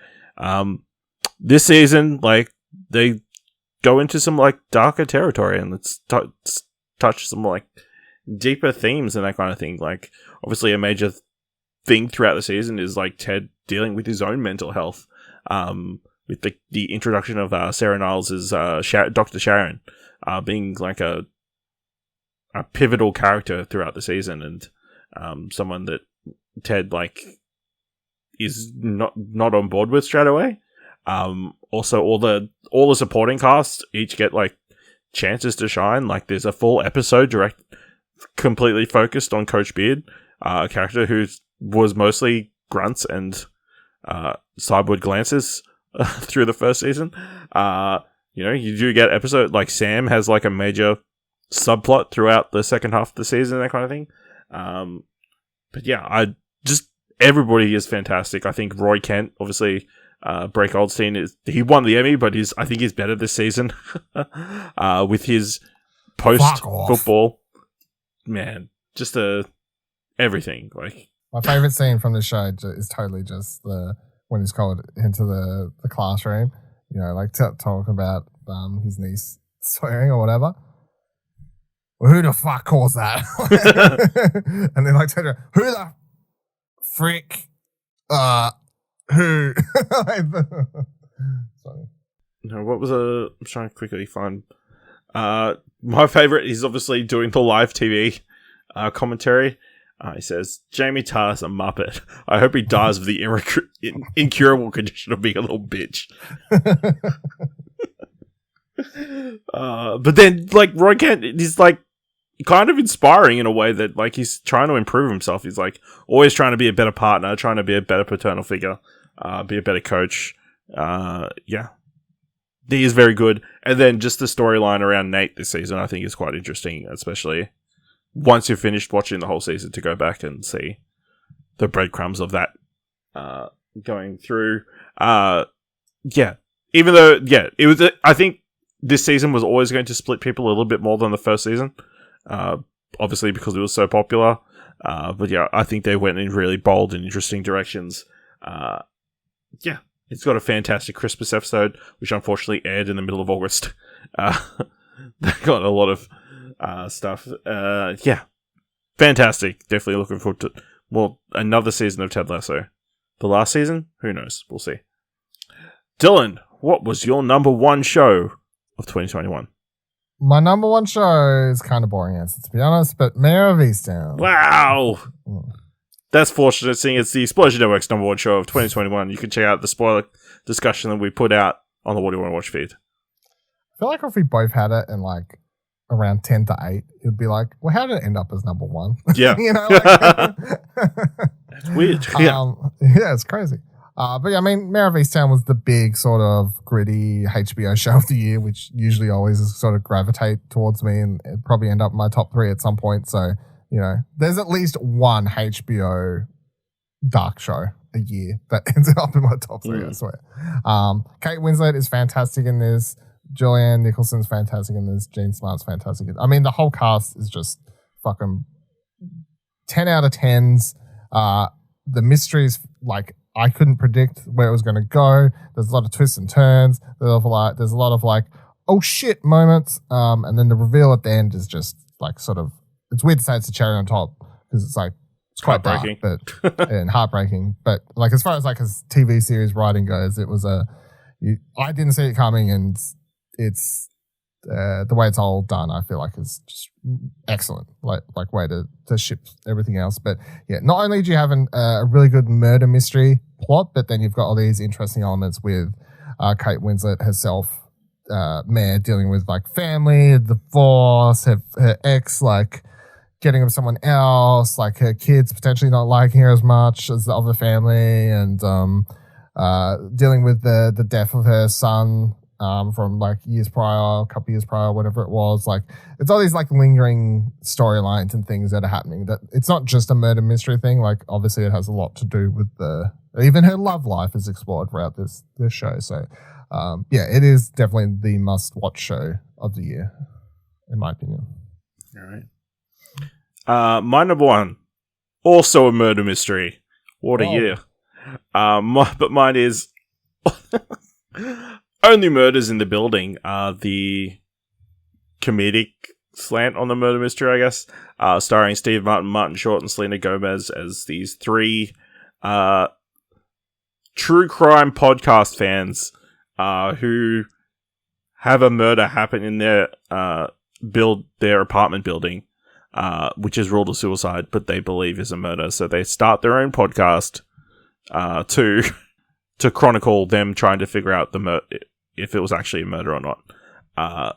This season, like, they go into some like darker territory, and let's touch some like deeper themes and that kind of thing. Like, obviously a major thing throughout the season is like Ted dealing with his own mental health, with the introduction of Sarah Niles as Dr. Sharon, being like a pivotal character throughout the season, and someone that Ted like is not on board with straight away. Also, all the supporting cast each get like chances to shine. Like, there's a full episode completely focused on Coach Beard, a character who was mostly grunts and sideward glances through the first season. You do get episode like Sam has like a major subplot throughout the second half of the season, that kind of thing. But yeah, everybody is fantastic. I think Roy Kent, obviously. Brake Goldstein he won the Emmy, but I think he's better this season with his post football. Man, just everything. Like, my favorite scene from the show is totally just when he's called into the classroom, like talking about his niece swearing or whatever. Well, who the fuck calls that? And then like turn around, who the frick? Who? Sorry. No, what was I'm trying to quickly find. My favorite is obviously doing the live TV commentary. He says, Jamie Tarr's a muppet. I hope he dies of the incurable condition of being a little bitch. But then, like, Roy Kent is like kind of inspiring in a way that, like, he's trying to improve himself. He's like always trying to be a better partner, trying to be a better paternal figure, be a better coach. Yeah, he is very good. And then just the storyline around Nate this season, I think, is quite interesting, especially once you've finished watching the whole season, to go back and see the breadcrumbs of that going through. Yeah, even though, yeah, it was. I think this season was always going to split people a little bit more than the first season. Obviously because it was so popular. But yeah, I think they went in really bold and interesting directions. Yeah, it's got a fantastic Christmas episode, which unfortunately aired in the middle of August. They got a lot of stuff. Yeah, fantastic. Definitely looking forward to another season of Ted Lasso. The last season? Who knows? We'll see. Dylan, what was your number one show of 2021? My number one show is kind of boring answer, to be honest, but Mayor of Easttown. Wow! That's fortunate, seeing it's the Explosion Network's number one show of 2021. You can check out the spoiler discussion that we put out on the What Do You Want to Watch feed. I feel like if we both had it in like around 10 to 8, it'd be like, well, how did it end up as number one? Yeah. You know, like, it's weird. Yeah. Yeah, it's crazy. But yeah, I mean, Mayor of Easttown was the big sort of gritty HBO show of the year, which usually always sort of gravitate towards me and it'd probably end up in my top 3 at some point. So, you know, there's at least one HBO dark show a year that ends up in my top 3, I swear. Kate Winslet is fantastic in this. Julianne Nicholson's fantastic in this. Jean Smart's fantastic. I mean, the whole cast is just fucking 10 out of 10s. The mysteries, like, I couldn't predict where it was going to go. There's a lot of twists and turns. There's a lot of like, oh shit moments. And then the reveal at the end is just like sort of, it's weird to say it's a cherry on top because it's like, it's quite heartbreaking, dark, and heartbreaking. But like, as far as like a TV series writing goes, it was I didn't see it coming, and it's the way it's all done, I feel like is just excellent. Like way to ship everything else. But yeah, not only do you have a really good murder mystery plot, but then you've got all these interesting elements with Kate Winslet herself, Mayor, dealing with like family, divorce, her ex like getting with someone else, like her kids potentially not liking her as much as the other family, and dealing with the death of her son from like a couple years prior, whatever it was. Like, it's all these like lingering storylines and things that are happening. That it's not just a murder mystery thing. Like, obviously, it has a lot to do with even her love life is explored throughout this show. So, yeah, it is definitely the must-watch show of the year, in my opinion. All right. My number one, also a murder mystery. What a year! But mine is Only Murders in the Building. The comedic slant on the murder mystery, I guess, starring Steve Martin, Martin Short, and Selena Gomez as these 3 true crime podcast fans who have a murder happen in their apartment building, which is ruled a suicide, but they believe is a murder. So they start their own podcast to chronicle them trying to figure out if it was actually a murder or not.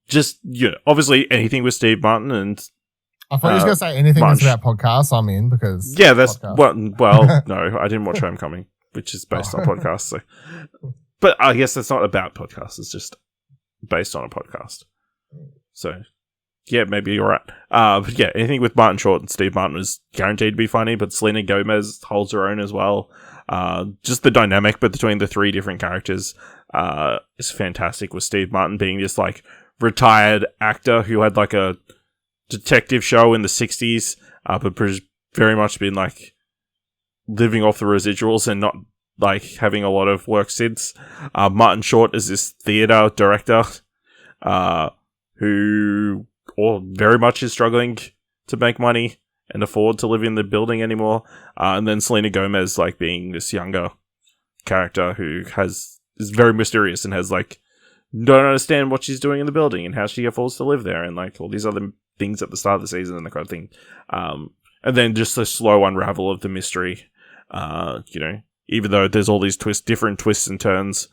Just, you know, obviously anything with Steve Martin and I thought you was going to say anything that's about podcasts. I'm in because that's well, no, I didn't watch Homecoming, which is based on podcasts. So, but I guess that's not about podcasts. It's just based on a podcast. So, yeah, maybe you're right. But yeah, anything with Martin Short and Steve Martin is guaranteed to be funny. But Selena Gomez holds her own as well. Just the dynamic between the 3 different characters is fantastic. With Steve Martin being this like retired actor who had like a detective show in the 60s, but very much been like living off the residuals and not like having a lot of work since. Martin Short is this theater director who very much is struggling to make money and afford to live in the building anymore. And then Selena Gomez like being this younger character who is very mysterious and has like don't understand what she's doing in the building and how she affords to live there and like all these other things at the start of the season and that kind of thing. And then just the slow unravel of the mystery. You know, even though there's all these different twists and turns,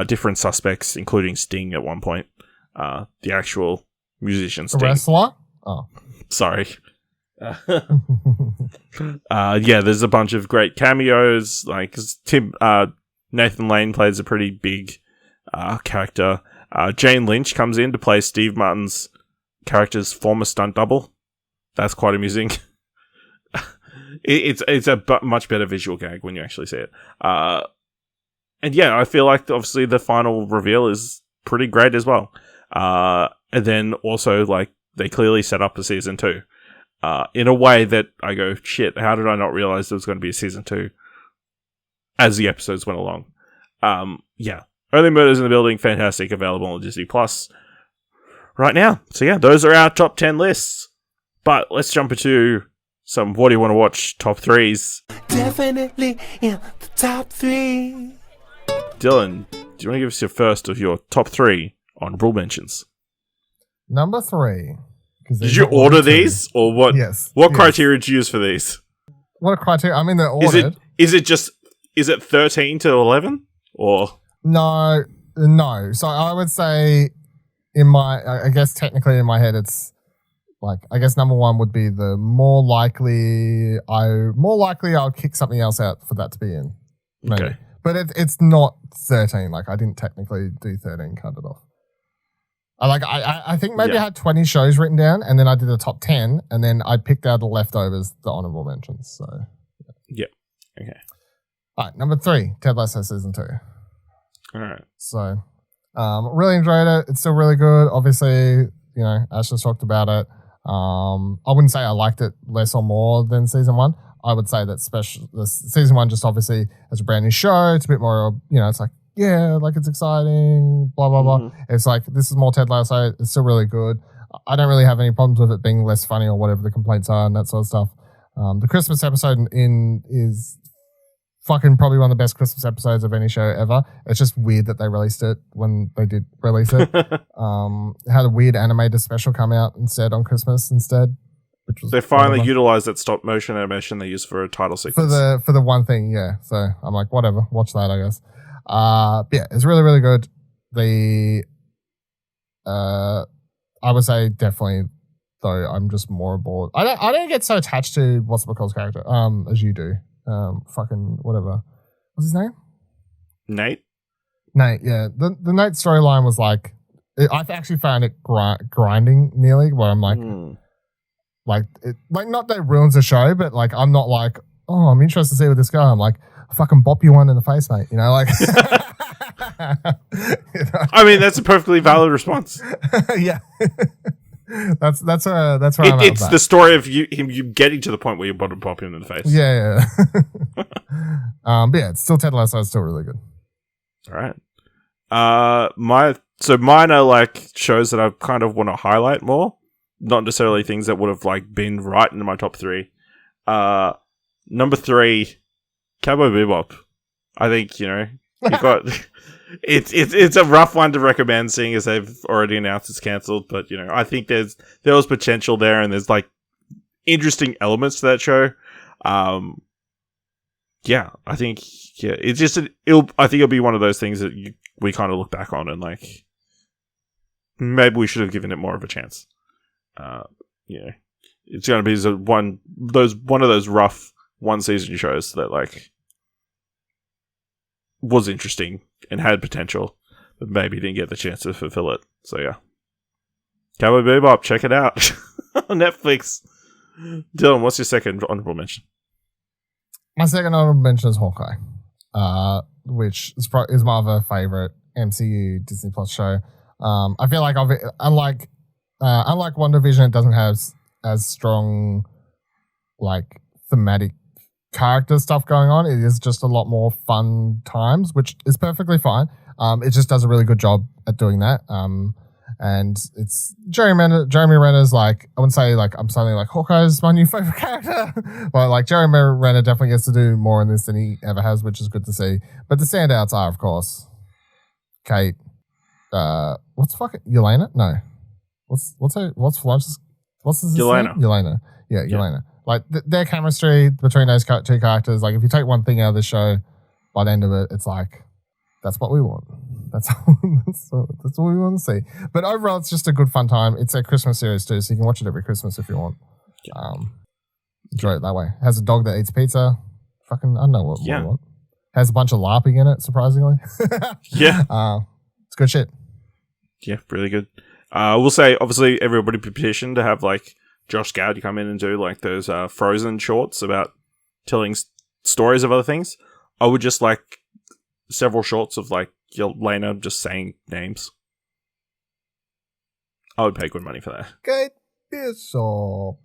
different suspects, including Sting at one point. The actual musician Sting. The wrestler? Oh. Sorry. Yeah, there's a bunch of great cameos. Like Nathan Lane plays a pretty big character. Jane Lynch comes in to play Steve Martin's character's former stunt double. That's quite amusing. It's a much better visual gag when you actually see it. And yeah, I feel like obviously the final reveal is pretty great as well. And then also, like, they clearly set up a season 2 in a way that I go, shit, how did I not realize there was going to be a season 2 as the episodes went along? Yeah. Only Murders in the Building, fantastic, available on Disney Plus right now. So yeah, those are our top 10 lists. But let's jump into some what do you want to watch top 3s. Definitely in the top 3. Dylan, do you want to give us your first of your top 3 honorable mentions? Number 3. Did you order these, or what? Yes. What criteria did you use for these? What criteria? I mean, they're ordered. Is it 13 to 11, or No. So I would say I guess technically in my head, it's like, I guess number 1 would be the more likely I'll kick something else out for that to be in. Maybe. Okay. But it's not 13. Like, I didn't technically do 13, cut it off. I think maybe I had 20 shows written down, and then I did the top 10, and then I picked out the leftovers, the honorable mentions. So, yeah. Okay. All right, number 3, Ted Lasso season 2. All right. So, really enjoyed it. It's still really good. Obviously, Ash just talked about it. I wouldn't say I liked it less or more than season 1. I would say that season 1 just obviously as a brand new show. It's a bit more, it's like, yeah, like it's exciting, blah, blah, blah. It's like, this is more Ted Lasso. It's still really good. I don't really have any problems with it being less funny or whatever the complaints are and that sort of stuff. The Christmas episode is fucking probably one of the best Christmas episodes of any show ever. It's just weird that they released it when they did release it. Had a weird animated special come out instead on Christmas instead. Which was they finally utilized that stop motion animation they used for a title sequence. For the one thing, yeah. So I'm like, whatever, watch that, I guess. But yeah, it's really, really good. I would say definitely, though, I'm just more aboard. I don't get so attached to what's McCall's character, as you do. Fucking whatever. What's his name? Nate, yeah. The Nate storyline was like, I actually found it grinding nearly, where I'm like, not that it ruins the show, but like, I'm not like, oh, I'm interested to see with this guy. I'm like, I fucking bop you one in the face, mate. Like. I mean, that's a perfectly valid response. Yeah. That's where I'm at. It's the story of you getting to the point where you want to pop him in the face. Yeah. But yeah, it's still Ted Lasso. It's still really good. All right. Mine are like shows that I kind of want to highlight more, not necessarily things that would have like been right in my top 3. Number 3, Cowboy Bebop. I think you got. It's a rough one to recommend, seeing as they've already announced it's cancelled. But I think there was potential there, and there's like interesting elements to that show. Yeah, I think it's just I think it'll be one of those things that we kind of look back on and like maybe we should have given it more of a chance. It's going to be one of those rough one season shows that like was interesting and had potential, but maybe didn't get the chance to fulfill it. So yeah, Cowboy Bebop, check it out on Netflix. Dylan, what's your second honorable mention? My second honorable mention is Hawkeye, which is my other favorite MCU Disney Plus show. I feel like unlike WandaVision, it doesn't have as strong like thematic character stuff going on. It is just a lot more fun times, which is perfectly fine. It just does a really good job at doing that. And it's Jeremy Renner's like, I wouldn't say like I'm suddenly like Hawkeye's my new favorite character, but like Jeremy Renner definitely gets to do more in this than he ever has, which is good to see. But the standouts are, of course, Kate. What's fucking Yelena? No, what's Florence's? What's his Yelena? name? Yelena. Yeah, Yelena. Like their chemistry between those two characters. Like if you take one thing out of the show, by the end of it, it's like that's what we want. That's what we want to see. But overall, it's just a good fun time. It's a Christmas series too, so you can watch it every Christmas if you want. Enjoy it that way. Has a dog that eats pizza. Fucking, I don't know what I want. Has a bunch of LARPing in it, surprisingly. Yeah. It's good shit. Yeah, really good. We'll say, obviously, everybody petitioned to have, like, Josh Gad come in and do, like, those Frozen shorts about telling stories of other things. I would just like several shorts of, like, Yelena just saying names. I would pay good money for that. Kate Bishop.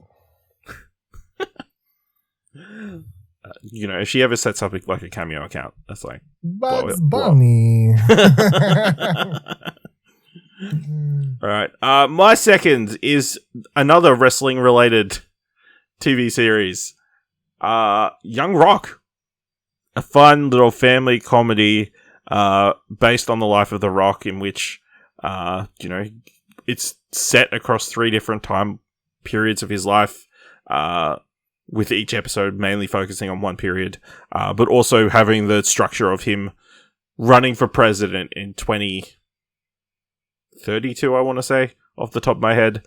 If she ever sets up like a Cameo account, that's like Bugs Bunny. All right. My second is another wrestling related TV series. Young Rock, a fun little family comedy based on the life of The Rock, in which it's set across 3 different time periods of his life, with each episode mainly focusing on one period, but also having the structure of him running for president in 2032, I want to say, off the top of my head.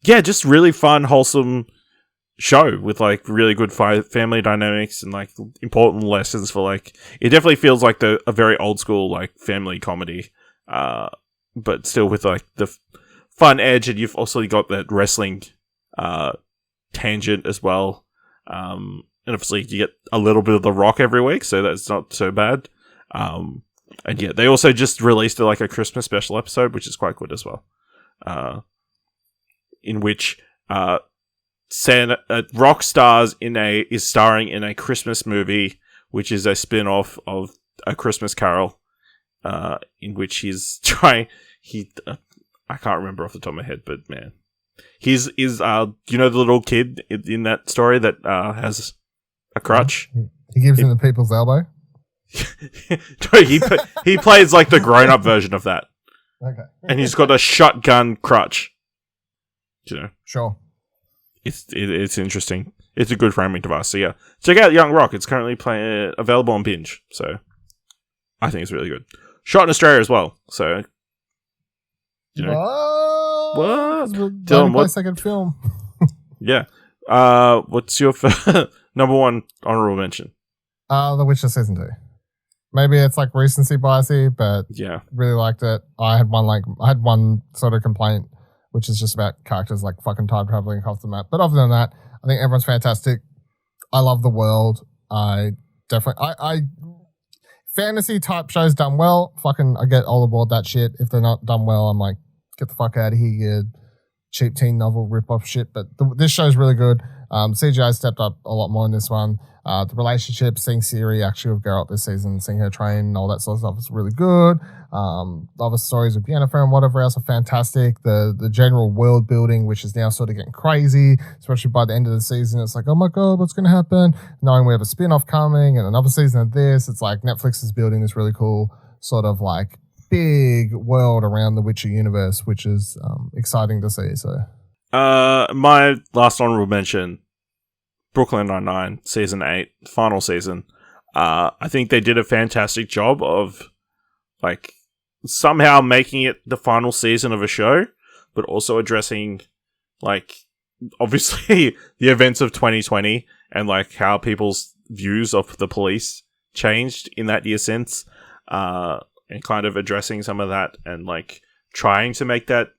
Just really fun, wholesome show with like really good family dynamics and like important lessons for like, it definitely feels like a very old school like family comedy, but still with like the fun edge, and you've also got that wrestling tangent as well. And obviously you get a little bit of The Rock every week, so that's not so bad. And yeah, they also just released like a Christmas special episode, which is quite good as well. In which Rock is starring in a Christmas movie, which is a spin-off of A Christmas Carol, in which he's trying. I can't remember off the top of my head, but man, he's the little kid in that story that has a crutch. He gives him the people's elbow. he plays like the grown-up version of that. Okay. And he's got a shotgun crutch. Sure. It's interesting. It's a good framing device. So yeah, check out Young Rock. It's currently available on Binge. So I think it's really good. Shot in Australia as well. So what? Dylan, what second film? Yeah. What's your number one honourable mention? The Witcher season 2. Maybe it's like recency biasy, but yeah, really liked it. I had one sort of complaint, which is just about characters like fucking time traveling across the map. But other than that, I think everyone's fantastic. I love the world. I fantasy type shows done well. I get all aboard that shit. If they're not done well, I'm like, get the fuck out of here, you cheap teen novel rip-off shit. But this show's really good. CGI stepped up a lot more in this one. The relationship, seeing Cherie actually with Geralt this season, seeing her train and all that sort of stuff is really good. Other stories with Yennefer and whatever else are fantastic. The general world building, which is now sort of getting crazy, especially by the end of the season. It's like, oh my god, what's going to happen? Knowing we have a spin-off coming and another season of this, it's like Netflix is building this really cool sort of like big world around the Witcher universe, which is exciting to see. So, my last honorable mention, Brooklyn Nine-Nine, season 8, final season. I think they did a fantastic job of like somehow making it the final season of a show, but also addressing like obviously the events of 2020 and like how people's views of the police changed in that year since, and kind of addressing some of that and like trying to make that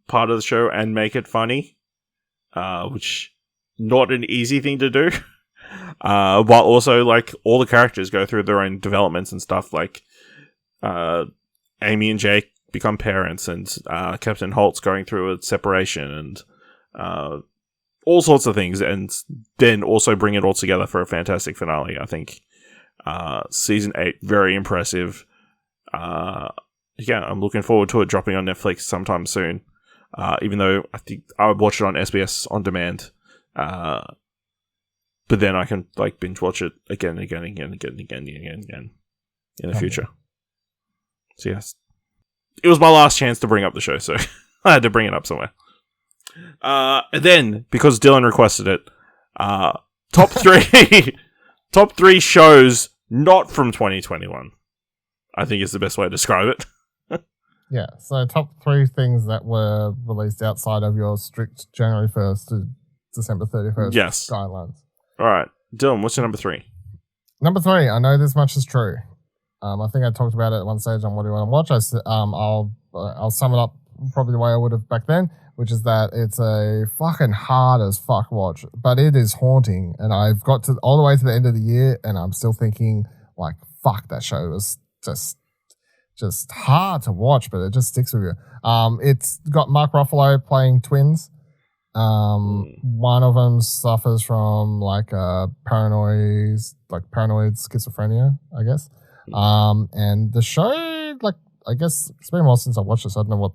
part of the show and make it funny, which not an easy thing to do. While also like all the characters go through their own developments and stuff, like Amy and Jake become parents, and Captain Holt's going through a separation, and all sorts of things, and then also bring it all together for a fantastic finale. I think season 8 very impressive. I'm looking forward to it dropping on Netflix sometime soon. Even though I think I would watch it on SBS on demand. But then I can like binge watch it again in the future. So yes, it was my last chance to bring up the show, so I had to bring it up somewhere. And then because Dylan requested it, top three shows not from 2021. I think is the best way to describe it. Yeah, so top 3 things that were released outside of your strict January 1st to December 31st guidelines. All right. Dylan, what's your number 3? Number 3, I know this much is true. I think I talked about it at one stage on What Do You Want to Watch. I'll sum it up probably the way I would have back then, which is that it's a fucking hard as fuck watch, but it is haunting. And I've got to all the way to the end of the year, and I'm still thinking, like, fuck, that show was just just hard to watch, but it just sticks with you. It's got Mark Ruffalo playing twins. One of them suffers from like paranoid schizophrenia, I guess. And the show, like, I guess it's been a while since I watched this. I don't know what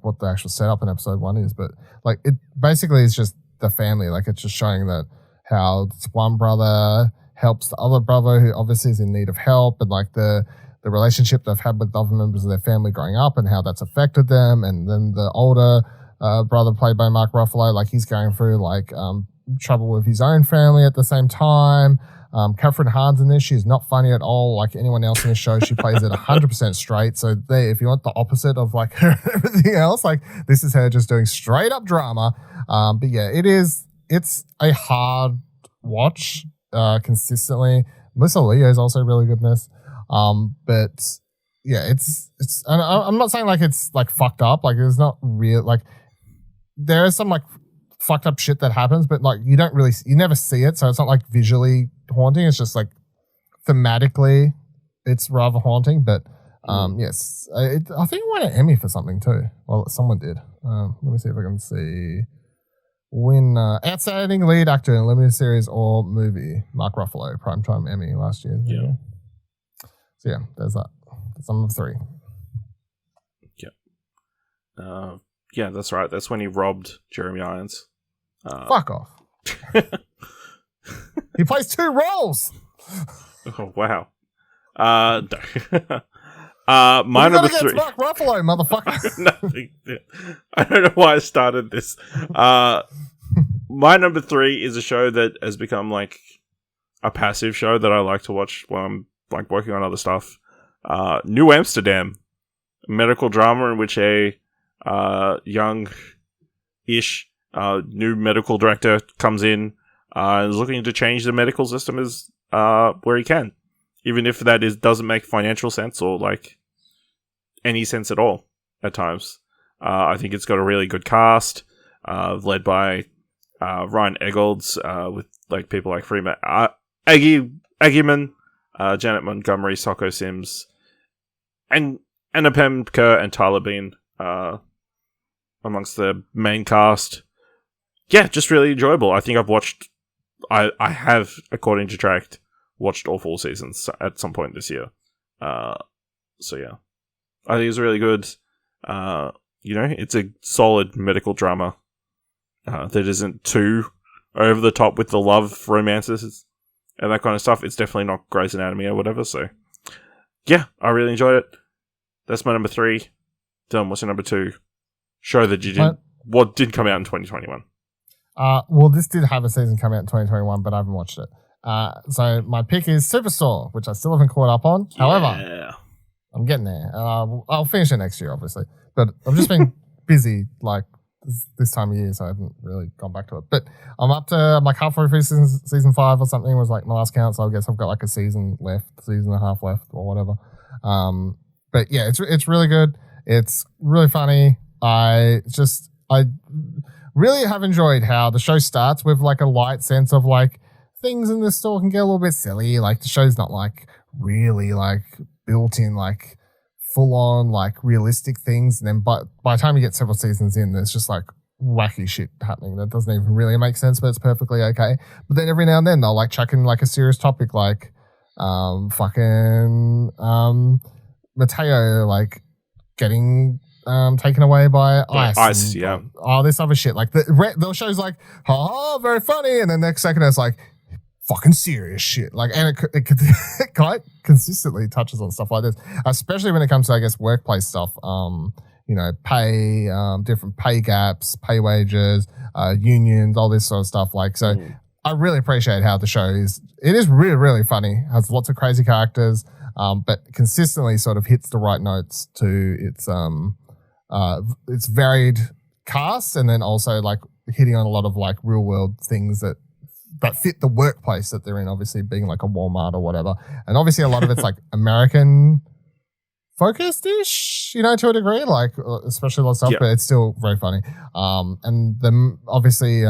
what the actual setup in episode 1 is, but like it basically is just the family. Like it's just showing that how this one brother helps the other brother who obviously is in need of help, and like the relationship they've had with other members of their family growing up and how that's affected them. And then the older brother played by Mark Ruffalo, like he's going through like trouble with his own family at the same time. Catherine Hahn's in this. She's not funny at all like anyone else in the show. She plays it 100% straight. So if you want the opposite of like her everything else, like this is her just doing straight up drama. But yeah, it's a hard watch consistently. Melissa Leo is also really good in this. But yeah, it's and I'm not saying like it's like fucked up. Like it's not real. Like there is some like fucked up shit that happens, but like you never see it, so it's not like visually haunting. It's just like thematically it's rather haunting. But yes, I think it won an Emmy for something too. Well, someone did. Let me see if I can see. Win outstanding lead actor in a limited series or movie, Mark Ruffalo, Primetime Emmy last year. Yeah. So yeah, there's that. That's number 3. Yeah. Yeah, that's right. That's when he robbed Jeremy Irons. Fuck off. He plays 2 roles. Oh, wow. My number 3. Mark Ruffalo, motherfucker. Nothing. I don't know why I started this. My number 3 is a show that has become like a passive show that I like to watch while I'm like working on other stuff. New Amsterdam, medical drama in which a young-ish new medical director comes in and is looking to change the medical system as where he can, even if that doesn't make financial sense or like any sense at all at times. I think it's got a really good cast, led by Ryan Egolds, with like people like Freeman Agyeman, Janet Montgomery, Socko Sims, and Anna Pemker and Tyler Bean amongst the main cast. Yeah, just really enjoyable. I think I have, according to Trakt, watched all 4 seasons at some point this year. So yeah, I think it's really good. It's a solid medical drama that isn't too over the top with the love romances and that kind of stuff. It's definitely not Grey's Anatomy or whatever. So yeah, I really enjoyed it. That's my number 3. Dylan, what's your number 2? Show that you did. What did come out in 2021? Well, this did have a season come out in 2021, but I haven't watched it. So my pick is Superstore, which I still haven't caught up on. Yeah. However, I'm getting there. I'll finish it next year, obviously. But I've just been busy, like, this time of year, so I haven't really gone back to it. But I'm up to, like, halfway through season 5 or something was, like, my last count, so I guess I've got, like, a season and a half left or whatever. But, yeah, it's really good. It's really funny. I really have enjoyed how the show starts with, like, a light sense of, like, things in the store can get a little bit silly. Like, the show's not, like, really, like, built in, like, full-on, like, realistic things. And then by the time you get several seasons in, there's just, like, wacky shit happening that doesn't even really make sense, but it's perfectly okay. But then every now and then they'll, like, chuck in, like, a serious topic, like, Mateo, like, getting taken away by ice. Yeah. All this other shit. Like, the show's like, very funny. And then next second it's like, fucking serious shit. Like, and it quite consistently touches on stuff like this, especially when it comes to, I guess, workplace stuff. Pay, different pay gaps, pay wages, unions, all this sort of stuff. Like, so I really appreciate how the show is. It is really, really funny. Has lots of crazy characters, but consistently sort of hits the right notes to its varied cast, and then also like hitting on a lot of like real world things that fit the workplace that they're in, obviously being like a Walmart or whatever. And obviously a lot of it's like American focused-ish, to a degree, like especially a lot of stuff, but it's still very funny. And then obviously,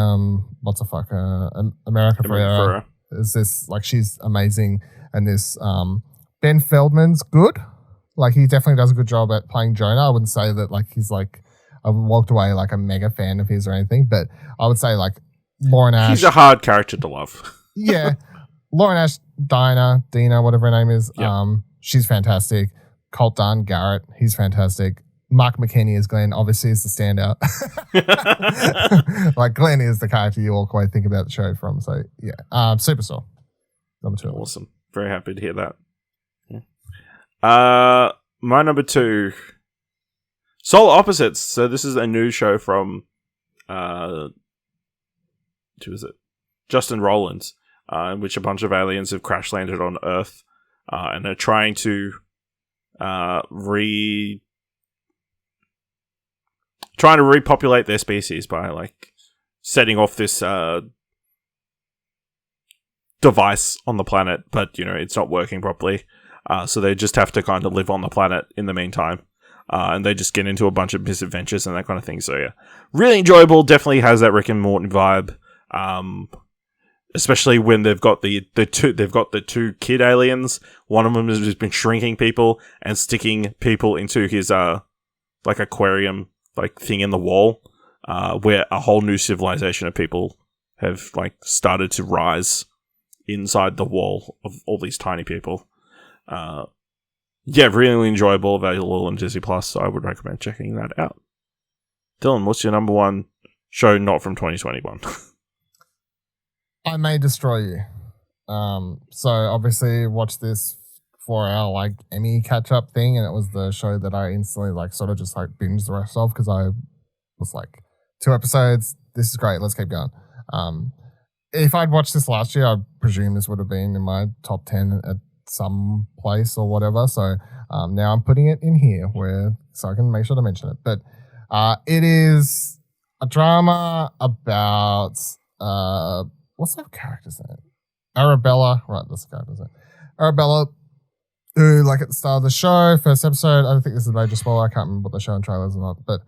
what's the fuck? America Ferrera is this, like, she's amazing, and this Ben Feldman's good. Like, he definitely does a good job at playing Jonah. I wouldn't say that, like, he's like, I walked away like a mega fan of his or anything, but I would say, like, Lauren Ash. He's a hard character to love. Yeah. Lauren Ash, Dina, whatever her name is. Yep. She's fantastic. Colt Dunn, Garrett, he's fantastic. Mark McKinney as Glenn obviously is the standout. Like, Glenn is the character you walk away think about the show from. So, yeah. Superstore. Number 2. Awesome. Very happy to hear that. Yeah. My number 2, Solar Opposites. So this is a new show from who is it? Justin Rollins, in which a bunch of aliens have crash landed on Earth, and are trying to repopulate their species by like setting off this device on the planet, but it's not working properly. So they just have to kind of live on the planet in the meantime. And they just get into a bunch of misadventures and that kind of thing. So yeah, really enjoyable. Definitely has that Rick and Morty vibe. Especially when they've got the two kid aliens. One of them has just been shrinking people and sticking people into his like aquarium like thing in the wall, where a whole new civilization of people have like started to rise inside the wall of all these tiny people. Yeah, really enjoyable, available on Disney Plus, so I would recommend checking that out. Dylan, what's your number 1 show not from 2021? I May Destroy You. So obviously watched this for our like Emmy catch up thing, and it was the show that I instantly like sort of just like binged the rest of because I was like 2 episodes. This is great. Let's keep going. If I'd watched this last year, I presume this would have been in my top 10 at some place or whatever. So now I'm putting it in here so I can make sure to mention it. But it is a drama about what's that character's name? Arabella. Right, that's the character's name. Arabella, who like at the start of the show, first episode, I don't think this is a major spoiler. I can't remember what the show and trailers or not, but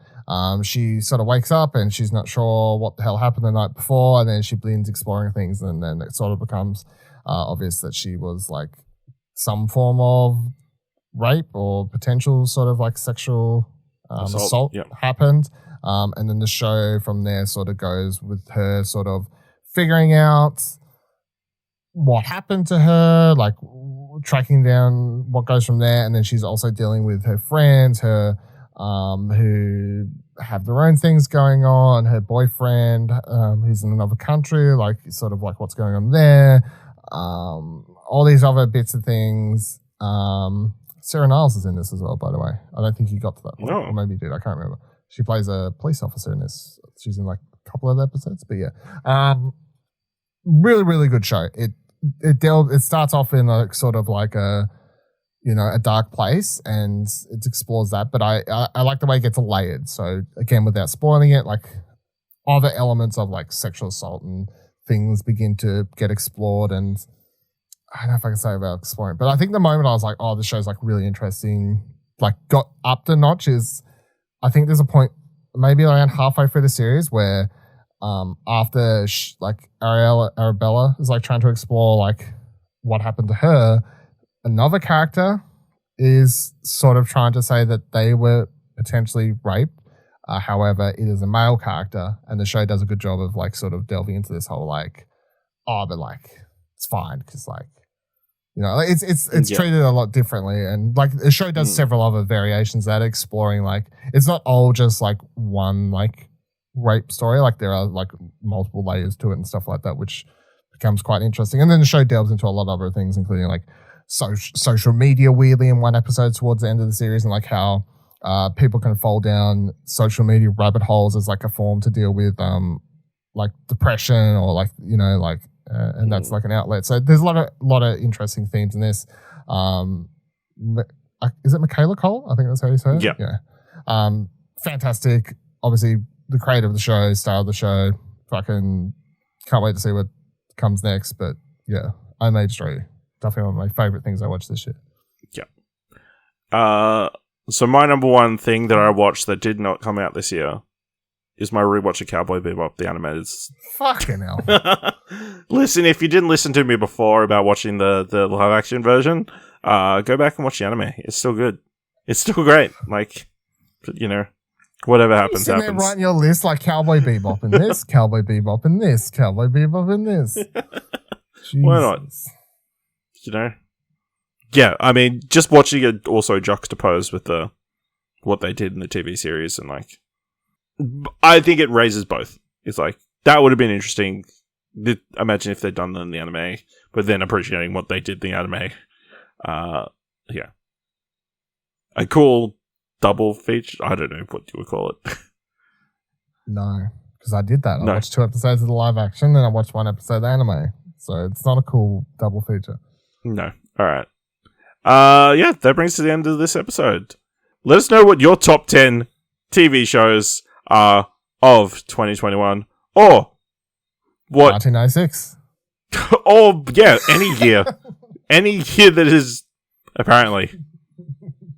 she sort of wakes up and she's not sure what the hell happened the night before, and then she begins exploring things, and then it sort of becomes obvious that she was like some form of rape or potential sort of like sexual assault happened. And then the show from there sort of goes with her sort of figuring out what happened to her, like tracking down what goes from there. And then she's also dealing with her friends, who have their own things going on, her boyfriend, who's in another country, like sort of like what's going on there. All these other bits of things. Sarah Niles is in this as well, by the way. I don't think you got to that point. Or maybe you did. I can't remember. She plays a police officer in this. She's in like a couple of episodes, but yeah. Really, really good show. It starts off in like sort of like a dark place, and it explores that. But I like the way it gets layered. So again, without spoiling it, like other elements of like sexual assault and things begin to get explored, and I don't know if I can say about exploring, but I think the moment I was like, oh, this show's like really interesting, like got up the notch is, I think there's a point maybe around halfway through the series where after like Arabella is like trying to explore like what happened to her, another character is sort of trying to say that they were potentially raped. However, it is a male character, and the show does a good job of like sort of delving into this whole like, oh, but like it's fine because like, like it's treated a lot differently, and like the show does several other variations that are exploring like it's not all just like one like rape story. Like there are like multiple layers to it and stuff like that, which becomes quite interesting. And then the show delves into a lot of other things, including like social media weirdly in one episode towards the end of the series, and like how people can fall down social media rabbit holes as like a form to deal with like depression or like and that's like an outlet. So there's a lot of interesting themes in this. Is it Michaela Cole? I think that's how you say it. Yeah. Fantastic. Obviously, the creator of the show, star of the show. Fucking can't wait to see what comes next. But yeah, I May Destroy You. Definitely one of my favorite things I watched this year. Yeah. So my number 1 thing that I watched that did not come out this year is my rewatch of Cowboy Bebop, the animated. Fucking hell. Listen, if you didn't listen to me before about watching the live action version, go back and watch the anime. It's still good. It's still great. Like, you know, whatever happens, Sitting there happens. writing your list like Cowboy Bebop and this, Cowboy Bebop and this, Cowboy Bebop and this. Why not? Jesus. You know? Yeah, I mean, just watching it also juxtaposed with what they did in the TV series, and like, I think it raises both. It's like, that would have been interesting. Imagine if they'd done that in the anime, but then appreciating what they did in the anime. Yeah. A cool double feature. I don't know what you would call it. No, because I did that. I No. watched 2 episodes of the live action, and I watched 1 episode of the anime. So it's not a cool double feature. No. All right. Yeah, that brings us to the end of this episode. Let us know what your top 10 TV shows are of 2021, or what, 1996. or yeah, any year, any year that is apparently.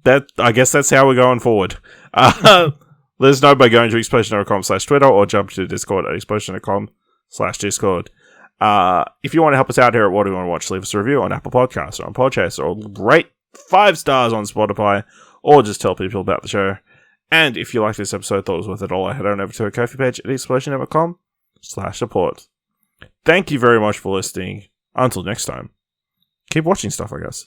That, I guess that's how we're going forward. Let us know by going to explosion.com/Twitter or jump to Discord at explosion.com/Discord. If you want to help us out here at What Do We Want to Watch, leave us a review on Apple Podcasts or on Podchaser, or rate 5 stars on Spotify, or just tell people about the show. And if you liked this episode, thought it was worth it all, head on over to a Ko-fi page at explosion.com/support. Thank you very much for listening. Until next time, keep watching stuff, I guess.